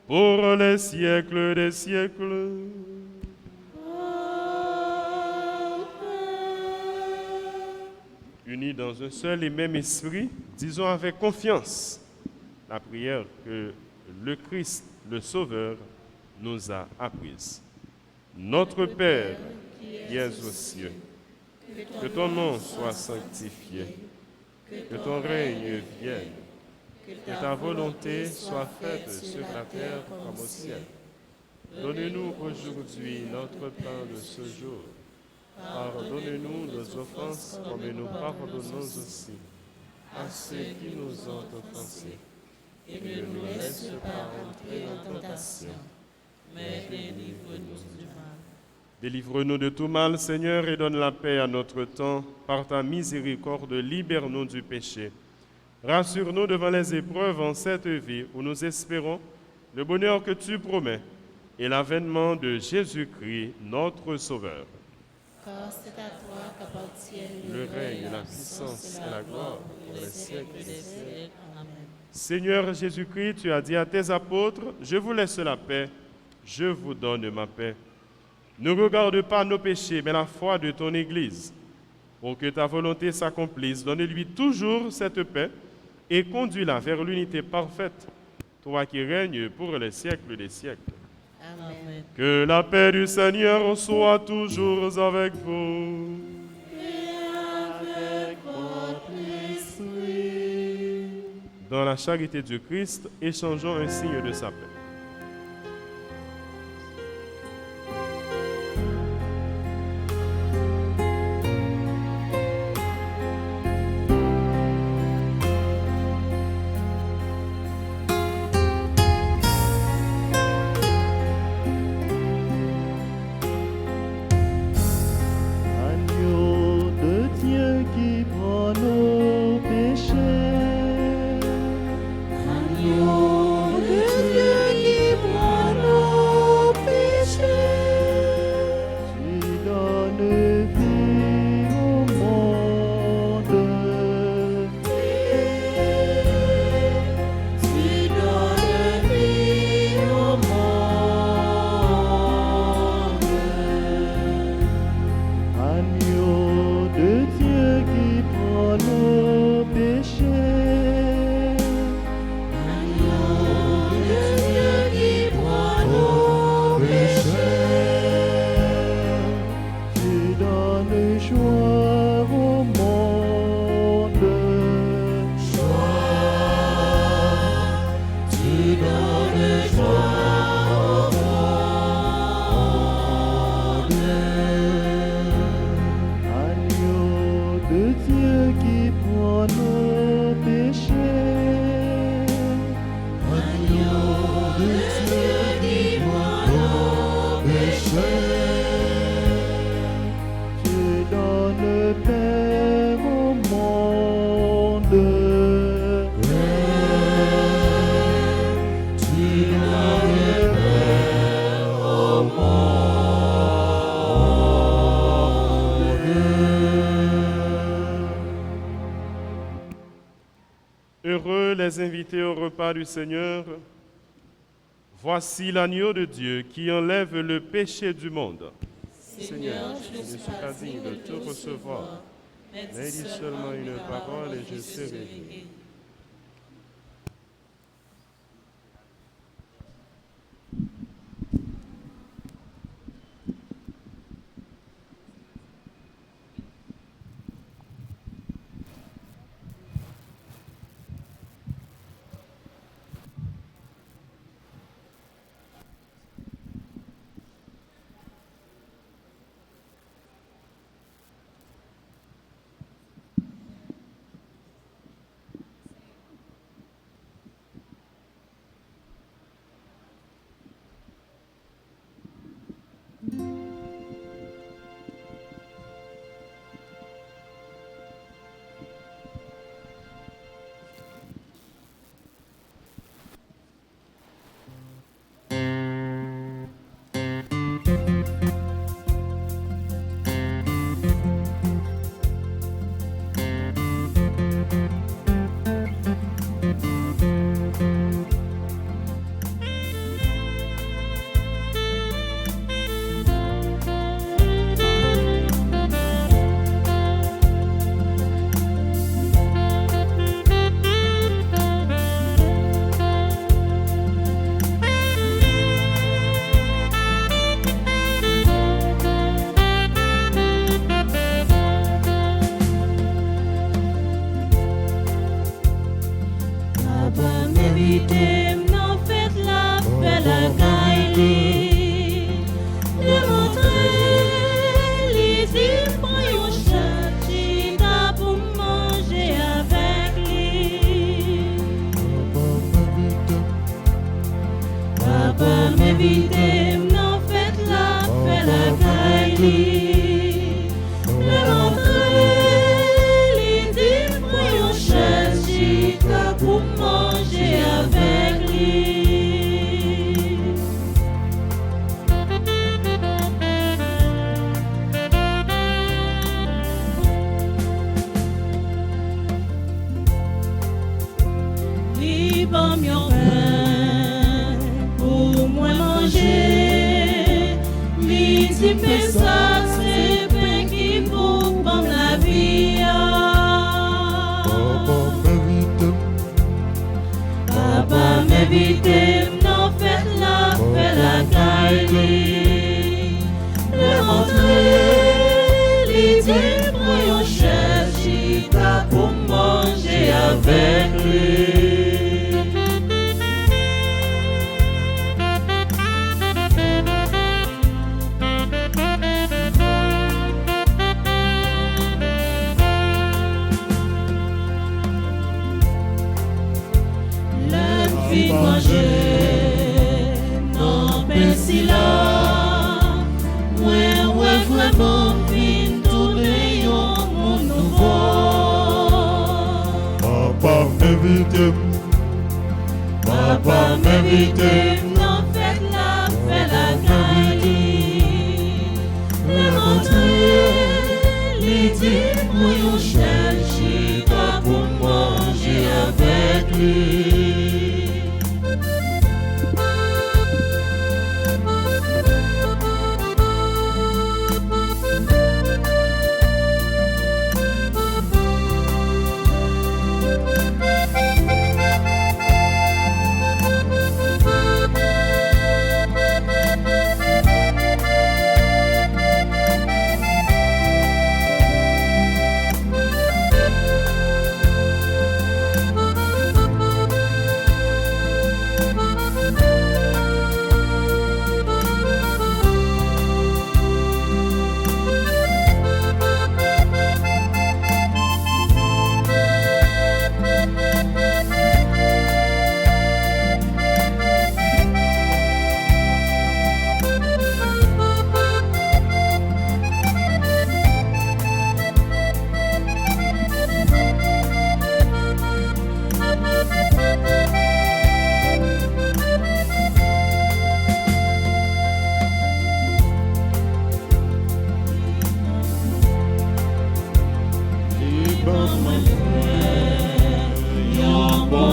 C: pour les siècles des siècles. Unis dans un seul et même esprit, disons avec confiance la prière que le Christ, le Sauveur, nous a apprise. Notre Père, qui es aux cieux, que ton nom soit sanctifié, que ton règne vienne, que ta volonté soit faite sur la terre comme au ciel. Donne-nous aujourd'hui notre pain de ce jour. Pardonne-nous nos offenses comme nous pardonnons aussi à ceux qui nous ont offensés. Et ne nous laisse pas entrer en tentation, mais délivre-nous du mal. Délivre-nous de tout mal, Seigneur, et donne la paix à notre temps. Par ta miséricorde, libère-nous du péché. Rassure-nous devant les épreuves en cette vie où nous espérons le bonheur que tu promets et l'avènement de Jésus-Christ, notre Sauveur.
B: Car c'est à toi qu'appartiennent
C: Le règne, la puissance et la gloire pour les siècles des siècles.
B: Amen.
C: Seigneur Jésus-Christ, tu as dit à tes apôtres, je vous laisse la paix, je vous donne ma paix. Ne regarde pas nos péchés, mais la foi de ton Église. Pour que ta volonté s'accomplisse, donne-lui toujours cette paix et conduis-la vers l'unité parfaite, toi qui règnes pour les siècles des siècles.
B: Amen.
C: Que la paix du Seigneur soit toujours avec vous.
B: Et avec votre esprit.
C: Dans la charité du Christ, échangeons un signe de sa paix.
F: Agneau de Dieu qui prend nos péchés.
B: Agneau de Dieu
C: Heureux les invités au repas du Seigneur. Voici l'agneau de Dieu qui enlève le péché du monde. Seigneur, je ne suis pas digne de te recevoir, mais dis seulement une parole et je serai guéri.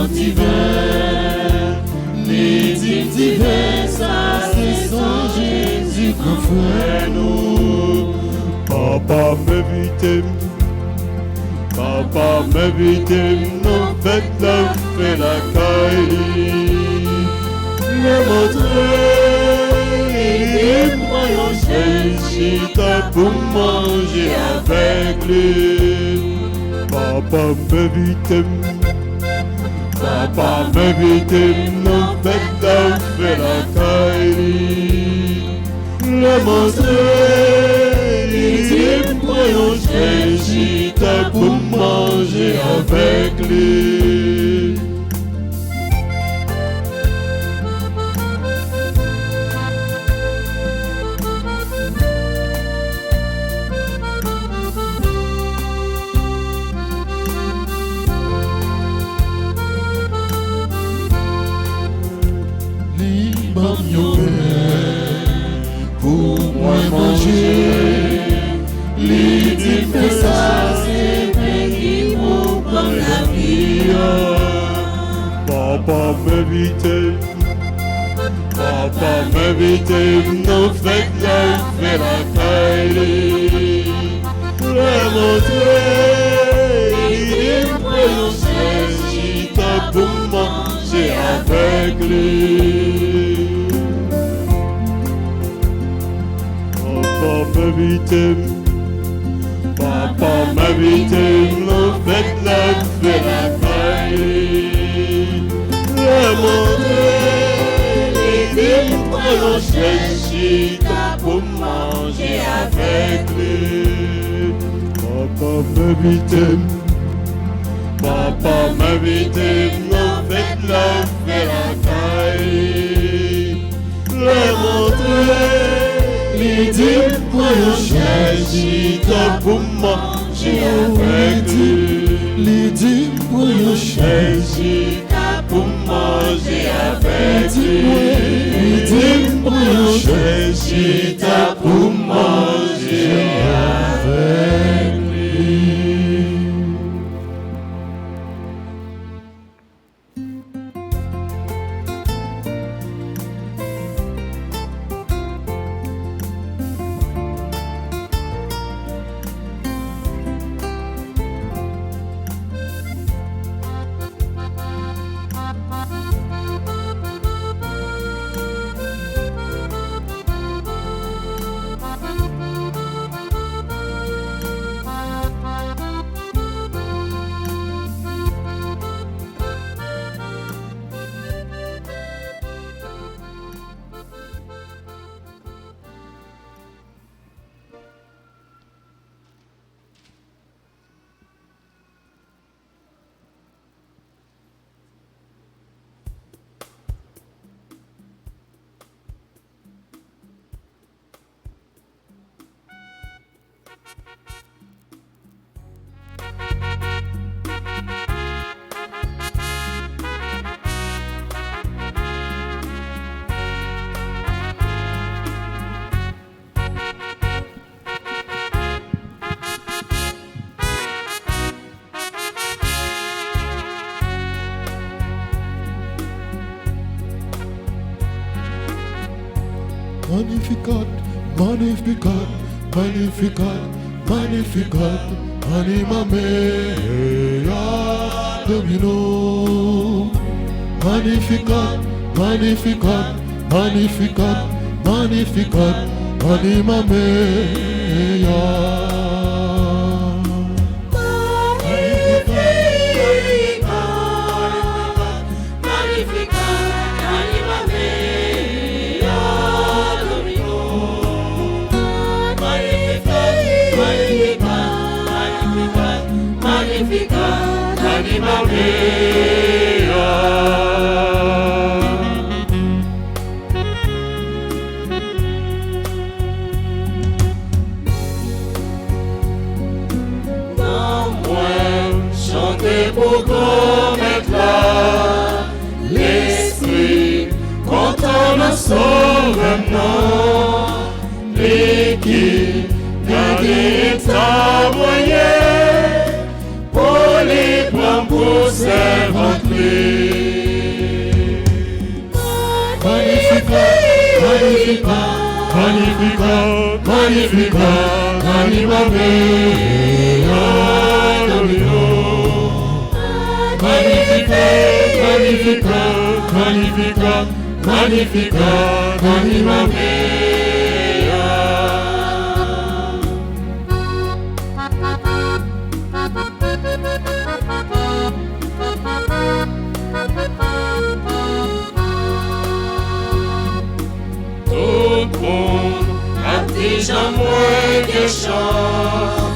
F: chants divers, les dîmes divers, ça c'est sans Jésus qu'on fait nous. Papa m'invite, Papa m'invite, non faites la fait la caille. Le montrer, et moi on cherche pour manger avec lui. Papa m'invite, Papa m'invite, non faites la fait la caille. Le montrer, et moi on cherche pour manger avec lui. Pour moi manger, l'idée fait ça, c'est vrai qui m'ont dans la vie. Papa m'invite, Papa m'invite, non faites la fait la caille. Le montrer, l'idée pour chercher pour manger avec lui. Papa m'invite, Papa m'invite, non faites la fait la caille. Le montrer, les pour chercher pour manger avec lui. Papa m'invite, Papa m'invite, non faites la fait la caille. Le montrer, les dîmes pour chercher pour manger avec lui. Les dîmes pour chercher pour manger avec lui. Les dîmes pour chercher pour manger avec lui. Magnificat, Magnificat, Magnificat, Magnificat, anima mea Domino. Magnificat, Magnificat, Magnificat, Magnificat, anima mea. Pour commettre là, l'esprit content le sauvement, l'équipe garder ta moyenne pour les prendre pour servante. Magnificat, Magnificat, Magnificat, Magnificat, animame, Domino. Magnificat, Magnificat, Magnificat, Magnificat, animame. Tout le monde a déjà moins que chance.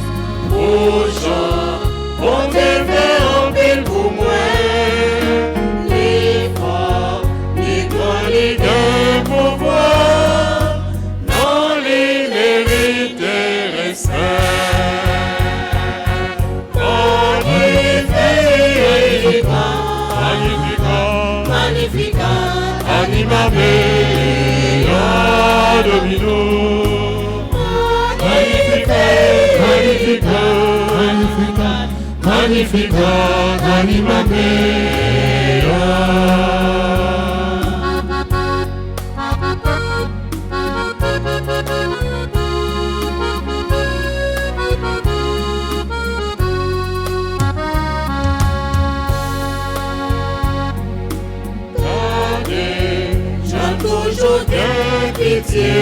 F: Bonjour, on devait en pile pour moi. Les forts, les grands, les gains pour voir. Non, les mérites respect. Magnificat, Magnificat, Magnificat, animame. Domino. Magnificat, Magnificat, Magnificat, Magnificat, animame. J'ai toujours bien pitié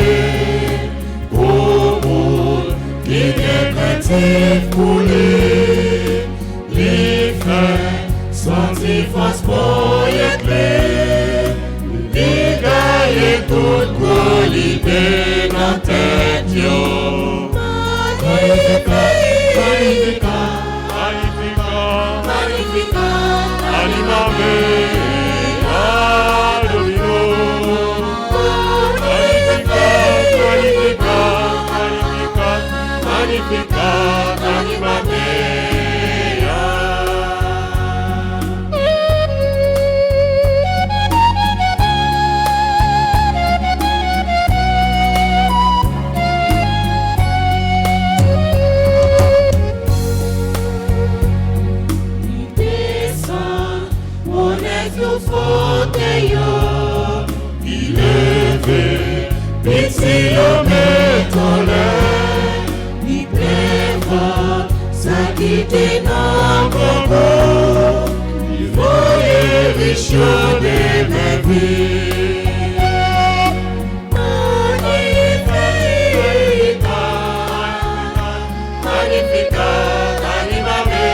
F: pour monde qui est craintif pour les frères sans force pour y clé. Les gars et toute qualité dans tête yo. Magnificat, Magnificat, Magnificat, Magnificat, animame. Magnificat, animame. Il descend, on est sous fauteuil, il levé, pitié le met en l'air. Ça quitte non Congo, il voyait riche de ma vie. Magnificat, Magnificat, animame,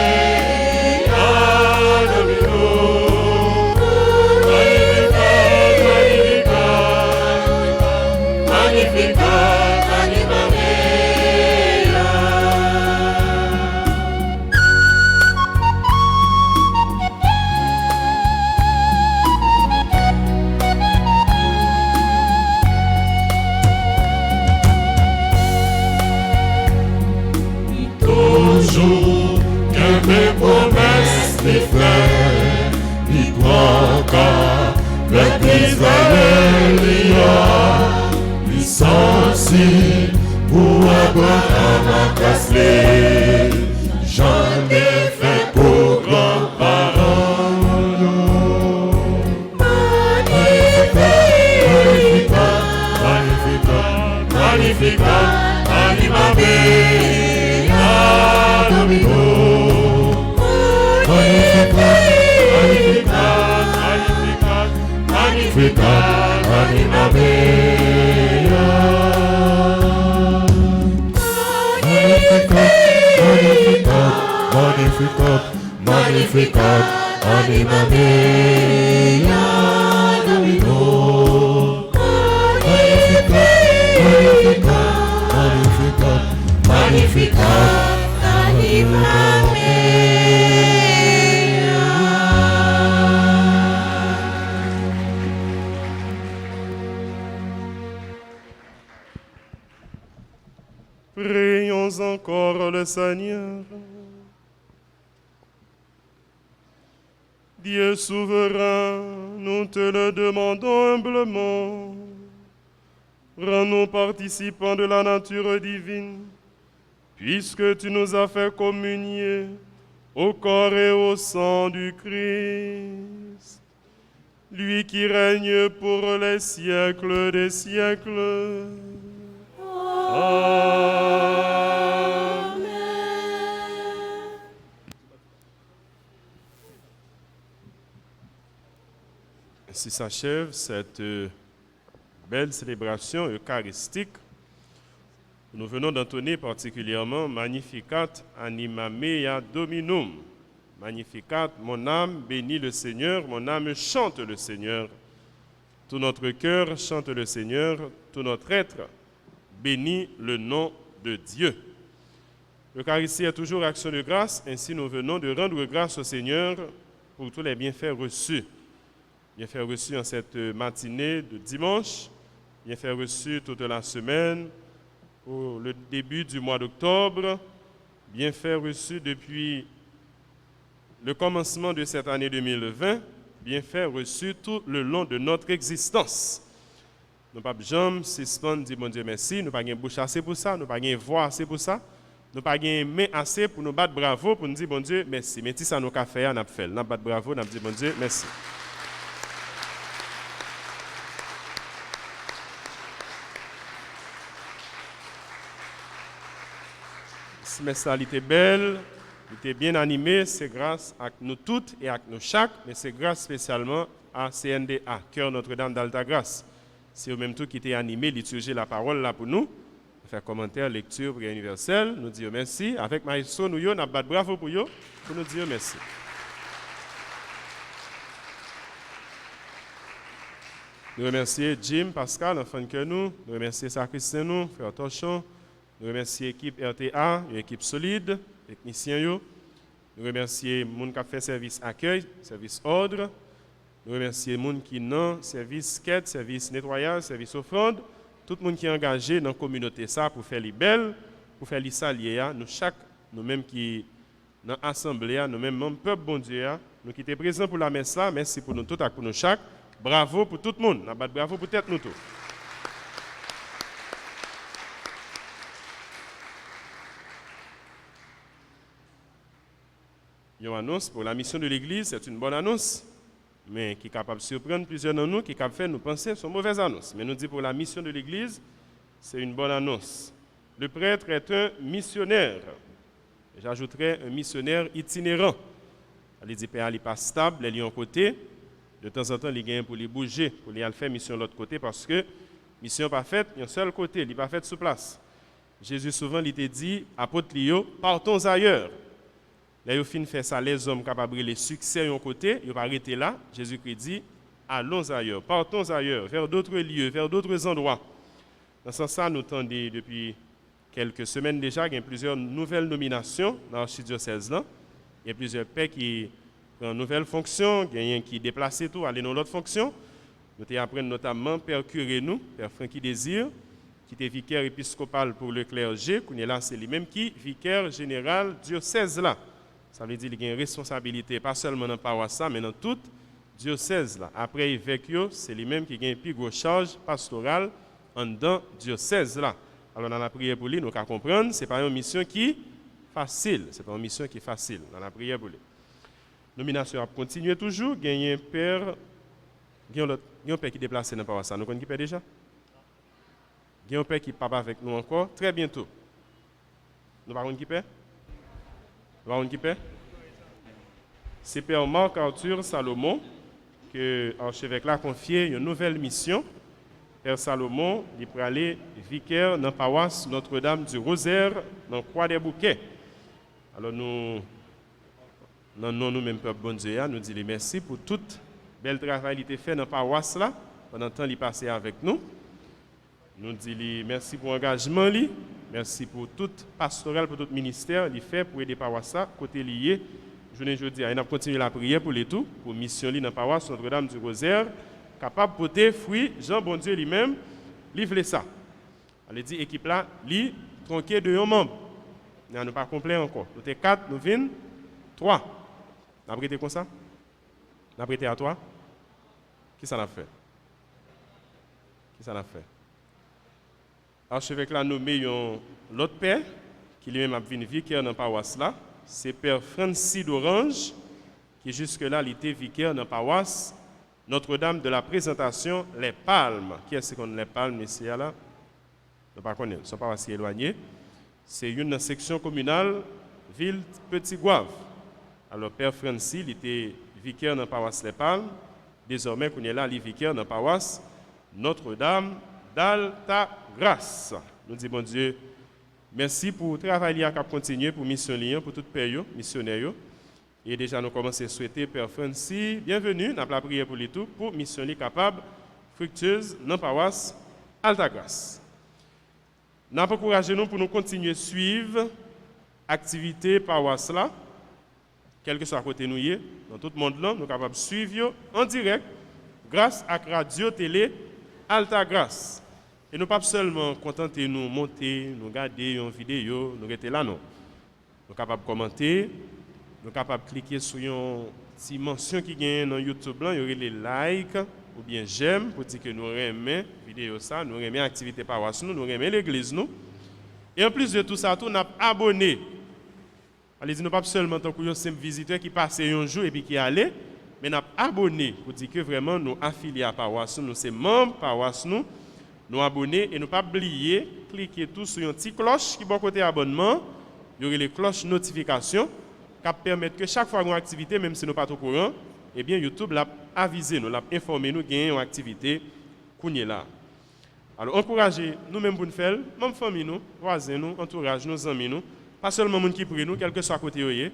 F: Domino. Magnificat, Magnificat, animame. Toujours que mes promesses les frères, il prend qu'à le Israël, il sensible pour Abraham à casser. J'en ai fait pour grands-parents. Magnificat, Magnificat, Magnificat, animame. Domino. Magnificat, Magnificat, Magnificat, Magnificat, animame. Magnificat, Magnificat, Magnificat, Magnificat, animame. Domino. Magnificat, Magnificat, Magnificat, Magnificat,
C: Prions encore le Seigneur. Dieu souverain, nous te le demandons humblement. Rends-nous participants de la nature divine, puisque tu nous as fait communier au corps et au sang du Christ, lui qui règne pour les siècles des siècles. Amen. Ainsi s'achève cette belle célébration eucharistique. Nous venons d'entonner particulièrement Magnificat anima mea Dominum. Magnificat, mon âme bénit le Seigneur, mon âme chante le Seigneur. Tout notre cœur chante le Seigneur, tout notre être bénit le nom de Dieu. L'Eucharistie est toujours action de grâce, ainsi nous venons de rendre grâce au Seigneur pour tous les bienfaits reçus. Bienfaits reçus en cette matinée de dimanche, bienfaits reçus toute la semaine, pour le début du mois d'octobre, bienfaits reçus depuis le commencement de cette année 2020, bienfaits reçus tout le long de notre existence. Nous n'avons pas jamais suspendre, dire bon Dieu merci, nous n'avons pas de bouche assez pour ça, nous n'avons pas de voix assez pour ça, nous n'avons pas de main assez pour nous battre bravo, pour nous dire bon Dieu merci. Mais si ça nous a fait, nous avons fait. Nous avons battu bravo, nous avons dit bon Dieu merci. Ce message était belle, il était bien animé, c'est grâce à nous toutes et à nous chaque, mais c'est grâce spécialement à CNDA, Cœur Notre-Dame d'Altagrace. C'est eux-mêmes tout qui étaient animés, liturgier la parole là pour nous, faire commentaire, lecture, prière universelle, nous dire merci. Avec Maïso, nous avons battu bravo pour eux, pour nous dire merci. Nous remercions Jim, Pascal, enfant de cœur nous remercions Sacristain nous, Frère Torchon. Nous remercions l'équipe RTA, une équipe solide, techniciens. Nous remercions les gens qui ont fait service accueil, service ordre. Nous remercions les gens qui ont service quête, service nettoyage, service offrande. Tout le monde qui est engagé dans la communauté ça pour faire les belles, pour faire les saliers. Nous chaque, nous-mêmes qui dans l'assemblée, nous-mêmes, membres peuple bon Dieu, nous qui sommes présents pour la messe là, merci pour nous tous et pour nous chaque. Bravo pour tout le monde. Bravo pour tête nous tous. Une annonce pour la mission de l'Église, c'est une bonne annonce, mais qui est capable de surprendre plusieurs de nous, qui est capable de faire nous penser sur une mauvaise annonce. Mais nous dit pour la mission de l'Église, c'est une bonne annonce. Le prêtre est un missionnaire. J'ajouterais un missionnaire itinérant. Il dit Père, il n'est pas stable, il est en côté. De temps en temps, il gagne pour les bouger, pour aller faire mission de l'autre côté, parce que mission pas faite, il y a un seul côté, il n'est pas fait sur place. Jésus souvent il t'a dit, apôtre Lio, partons ailleurs. Là, il fin fait ça, les hommes capables de les succès de côté, ils vont arrêter là. Jésus-Christ dit, allons ailleurs, partons ailleurs, vers d'autres lieux, vers d'autres endroits. Dans ce sens, nous tendons depuis quelques semaines déjà, il y a plusieurs nouvelles nominations dans l'archidiocèse là. Il y a plusieurs pères qui prennent nouvelles fonctions, il y a un qui déplacent tout, aller dans l'autre fonction. Nous apprenons notamment Père Curé nous, Père Francky Désir, qui était vicaire épiscopal pour le clergé, là c'est lui-même qui vicaire général diocèse là. Ça veut dire qu'il y a une responsabilité, pas seulement dans la paroisse, mais dans toute diocèse. Là. Après l'évêque, c'est lui-même qui a une plus grosse charge pastorale en dedans diocèse. Là. Alors, dans la prière pour lui, nous allons comprendre, ce n'est pas une mission qui est facile. Ce n'est pas une mission qui est facile dans la prière pour lui. La nomination a continué toujours. Il y a un père, qui est déplacé dans la paroisse. Nous connaissons qui père déjà? Il y a un père qui est papa avec nous encore, très bientôt. Nous parlons qui père? C'est Père Marc Arthur Salomon que l'archevêque a confié une nouvelle mission. Père Salomon, il peut aller vicaire dans la paroisse Notre-Dame du Rosaire, dans Croix des Bouquets. Alors nous-mêmes, peuple bon Dieu, nous disons merci pour tout bel travail qu'il a fait dans la paroisse là, pendant le temps qu'il passé avec nous. Nous disons merci pour l'engagement, merci pour tout pastoral, pour tout ministère, il fait pour aider paroisse côté lié. Je ne dis pas, il a continué la prière pour les tout, pour mission dans la paroisse Notre-Dame du Rosaire, capable de porter fruit, Jean bon Dieu lui-même, livre ça. Elle dit équipe là, li tronqué de un membre. Nous pas complet encore. Nous sommes 4, nous venons 3. Nous avons prêté comme ça? Nous avons prêté à toi? Qui ça l'a fait? L'archevêque a nommé l'autre père, qui lui-même a venu vicaire dans la paroisse là. c'est Père Francis d'Orange, qui jusque-là il était vicaire dans la paroisse Notre-Dame de la Présentation, Les Palmes. Qui est-ce qu'on Les Palmes ici là? Je ne sais pas, ce ne sont pas assez éloignés. C'est une section communale, ville Petit-Gouave. Alors, Père Francis, il était vicaire dans la paroisse Les Palmes. Désormais, qu'on est là, il est vicaire dans la paroisse Notre-Dame d'Altagrace. Nous disons, bon Dieu, merci pour le travail qui a continué pour missionner, pour toute période, missionnaire. Et déjà, nous commençons à souhaiter Père Francis, bienvenue, nous avons la prière pour lui tout, pour missionner capable, fructueuse, dans la paroisse Altagrace. Nous avons encouragé nous pour nous continuer à suivre l'activité paroisse là, quel que soit à côté de nous, dans tout le monde là, nous sommes capables de suivre en direct grâce à la radio télé Altagrace. Et nous ne pas seulement contenter nous monter, nous regarder une vidéo, nous rester là non. Nous sommes capables de commenter, nous sommes capables de cliquer sur une petite mention qui gagne dans YouTube là, il y aurait les likes ou bien j'aime pour dire que nous aimons vidéo ça, nous aimons l'activité paroisse nous aimons l'église nous. Et en plus de tout ça, nous avons abonné. Allez-y, nous pas seulement tant que simple visiteur qui passe un jour et puis qui allait, mais nous avons abonné pour dire que vraiment nous affiliés à paroisse nous, c'est membres paroisse nous. Nous abonner et ne pas oublier, cliquer tout sur une petite cloche qui est bon côté abonnement. Il y aurait les cloches notification qui permettent que chaque fois qu'on a une activité, même si nous pas au courant, eh bien YouTube l'a avisé, nous l'a informé, nous gagnons une activité qu'on est là. Alors encouragez nous-mêmes pour nous faire, même famille nous, voisins nous, entourage nos amis nous, pas seulement les gens qui prient nous, quel que soit côté eux,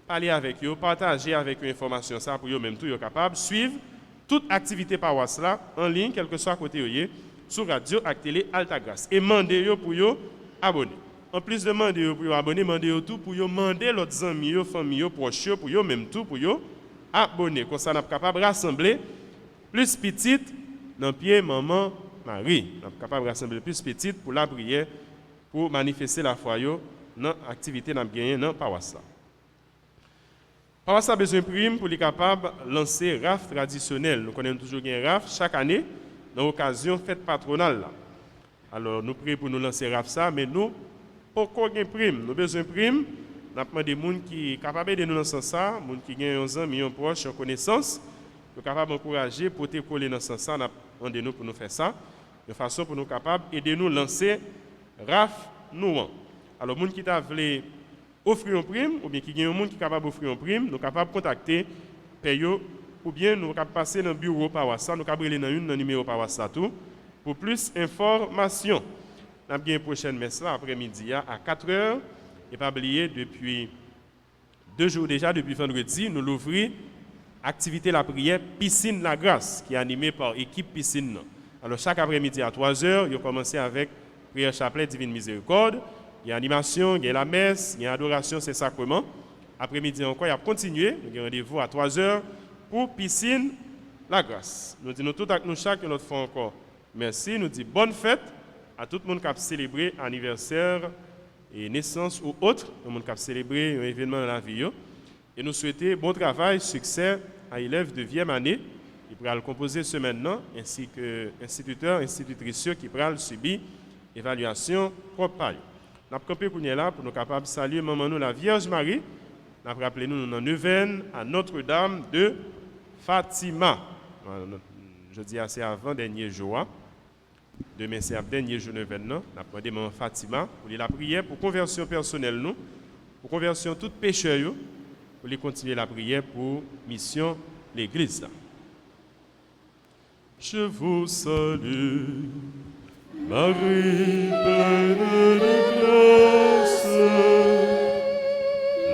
C: parler avec eux, partager avec eux information ça pour eux même tout eux capable suivre toute activité paroisse là en ligne, quel que soit côté eux. Sur radio et télé Altagrace. Et demandez pour vous abonner. En plus de demander pour vous abonner, demandez tout pour vous demander leurs amis, familles, proches, pour vous même tout pour vous abonner. Comme ça, nous sommes capables de rassembler plus petites dans pied maman Marie. Nous sommes capables de rassembler plus petites pour la prière, pour manifester la foi dans l'activité que nous gagnons dans la paroisse. La paroisse a besoin de prime pour les capables de lancer RAF traditionnel. Nous connaissons toujours un RAF chaque année. Dans l'occasion fête patronale. Alors, nous prions pour nous lancer RAFSA, mais nous, pourquoi une prime? Nous avons besoin de prime. Nous avons des gens qui sont capables de nous lancer ça, des gens qui ont 11 ans, millions proches, en connaissance. Nous sommes capables d'encourager pour te coller dans ce sens. Nous avons nous pour nous faire ça, de façon pour nous capables d'aider nous lancer RAF nous. Alors, les gens qui veulent offrir une prime, ou bien qui ont des gens qui sont capables d'offrir une prime, nous sommes capables de contacter Payo. Ou bien nous pouvons passer dans le bureau paroisse, nous pouvons aller dans le numéro paroisse tout pour plus d'informations. Nous avons une prochaine messe là après-midi à 4h. Et pas oublier, depuis 2 jours déjà, depuis vendredi, nous l'ouvrons activité la prière Piscine la Grâce qui est animée par équipe Piscine. Alors chaque après-midi à 3h, il a commencé avec prière chapelet Divine Miséricorde. Il y a animation, il y a la messe, il y a adoration, c'est sacrement. Après-midi encore, il a continué. Nous avons rendez-vous à 3h. Pour Piscine la Grâce. Nous disons tout avec nous chaque notre fois encore. Merci. Nous disons bonne fête à tout le monde qui a célébré anniversaire et naissance ou autre. Tout le monde qui a célébré un événement dans la vie. Et nous souhaitons bon travail, succès à élèves de 9e année qui pourront le composer ce maintenant, ainsi que instituteurs, institutrices qui pourront subir évaluation propre. Nous avons campé pour nous là pour nous capables de saluer maman nous la Vierge Marie. Nous avons rappelé nous dans Neuvaine à Notre-Dame de Fatima. Je dis assez avant dernier jour. Demain c'est le dernier jour de Neuvaine. Nous avons demandé maman Fatima pour la prière pour conversion personnelle nous, pour conversion tout pécheur, pour continuer la prière pour mission l'église. Je vous salue, Marie, pleine de grâce.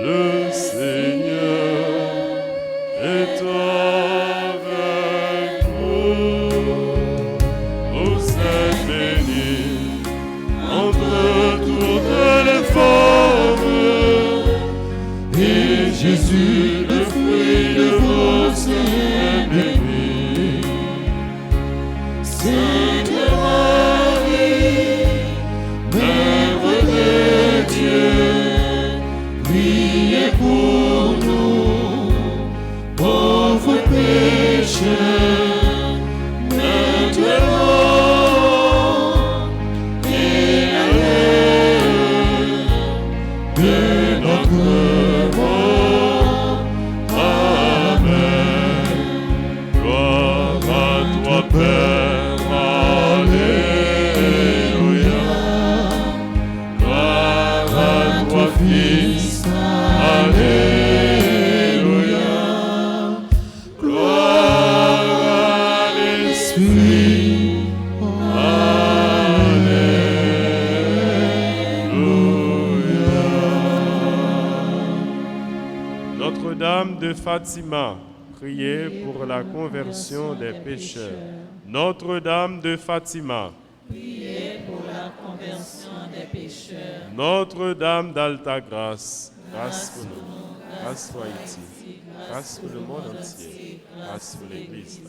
C: Le Seigneur est avec vous. Vous êtes bénie entre toutes les femmes. Et Jésus, le fruit de vos seins, est béni. Sainte Marie, Mère de Dieu, Fatima, priez pour la conversion des pécheurs. Notre-Dame de Fatima,
B: Priez pour la conversion des pécheurs.
C: Notre-Dame d'Alta Grâce, grâce pour nous, grâce pour Haïti, grâce pour le monde entier, grâce pour l'Église.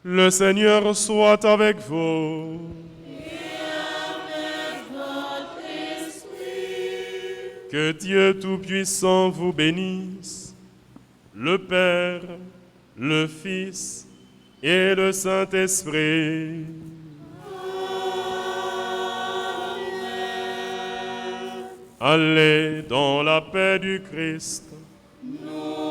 C: Le Seigneur soit avec vous. Que Dieu Tout-Puissant vous bénisse, le Père, le Fils et le Saint-Esprit. Allez dans la paix du Christ.
B: Nous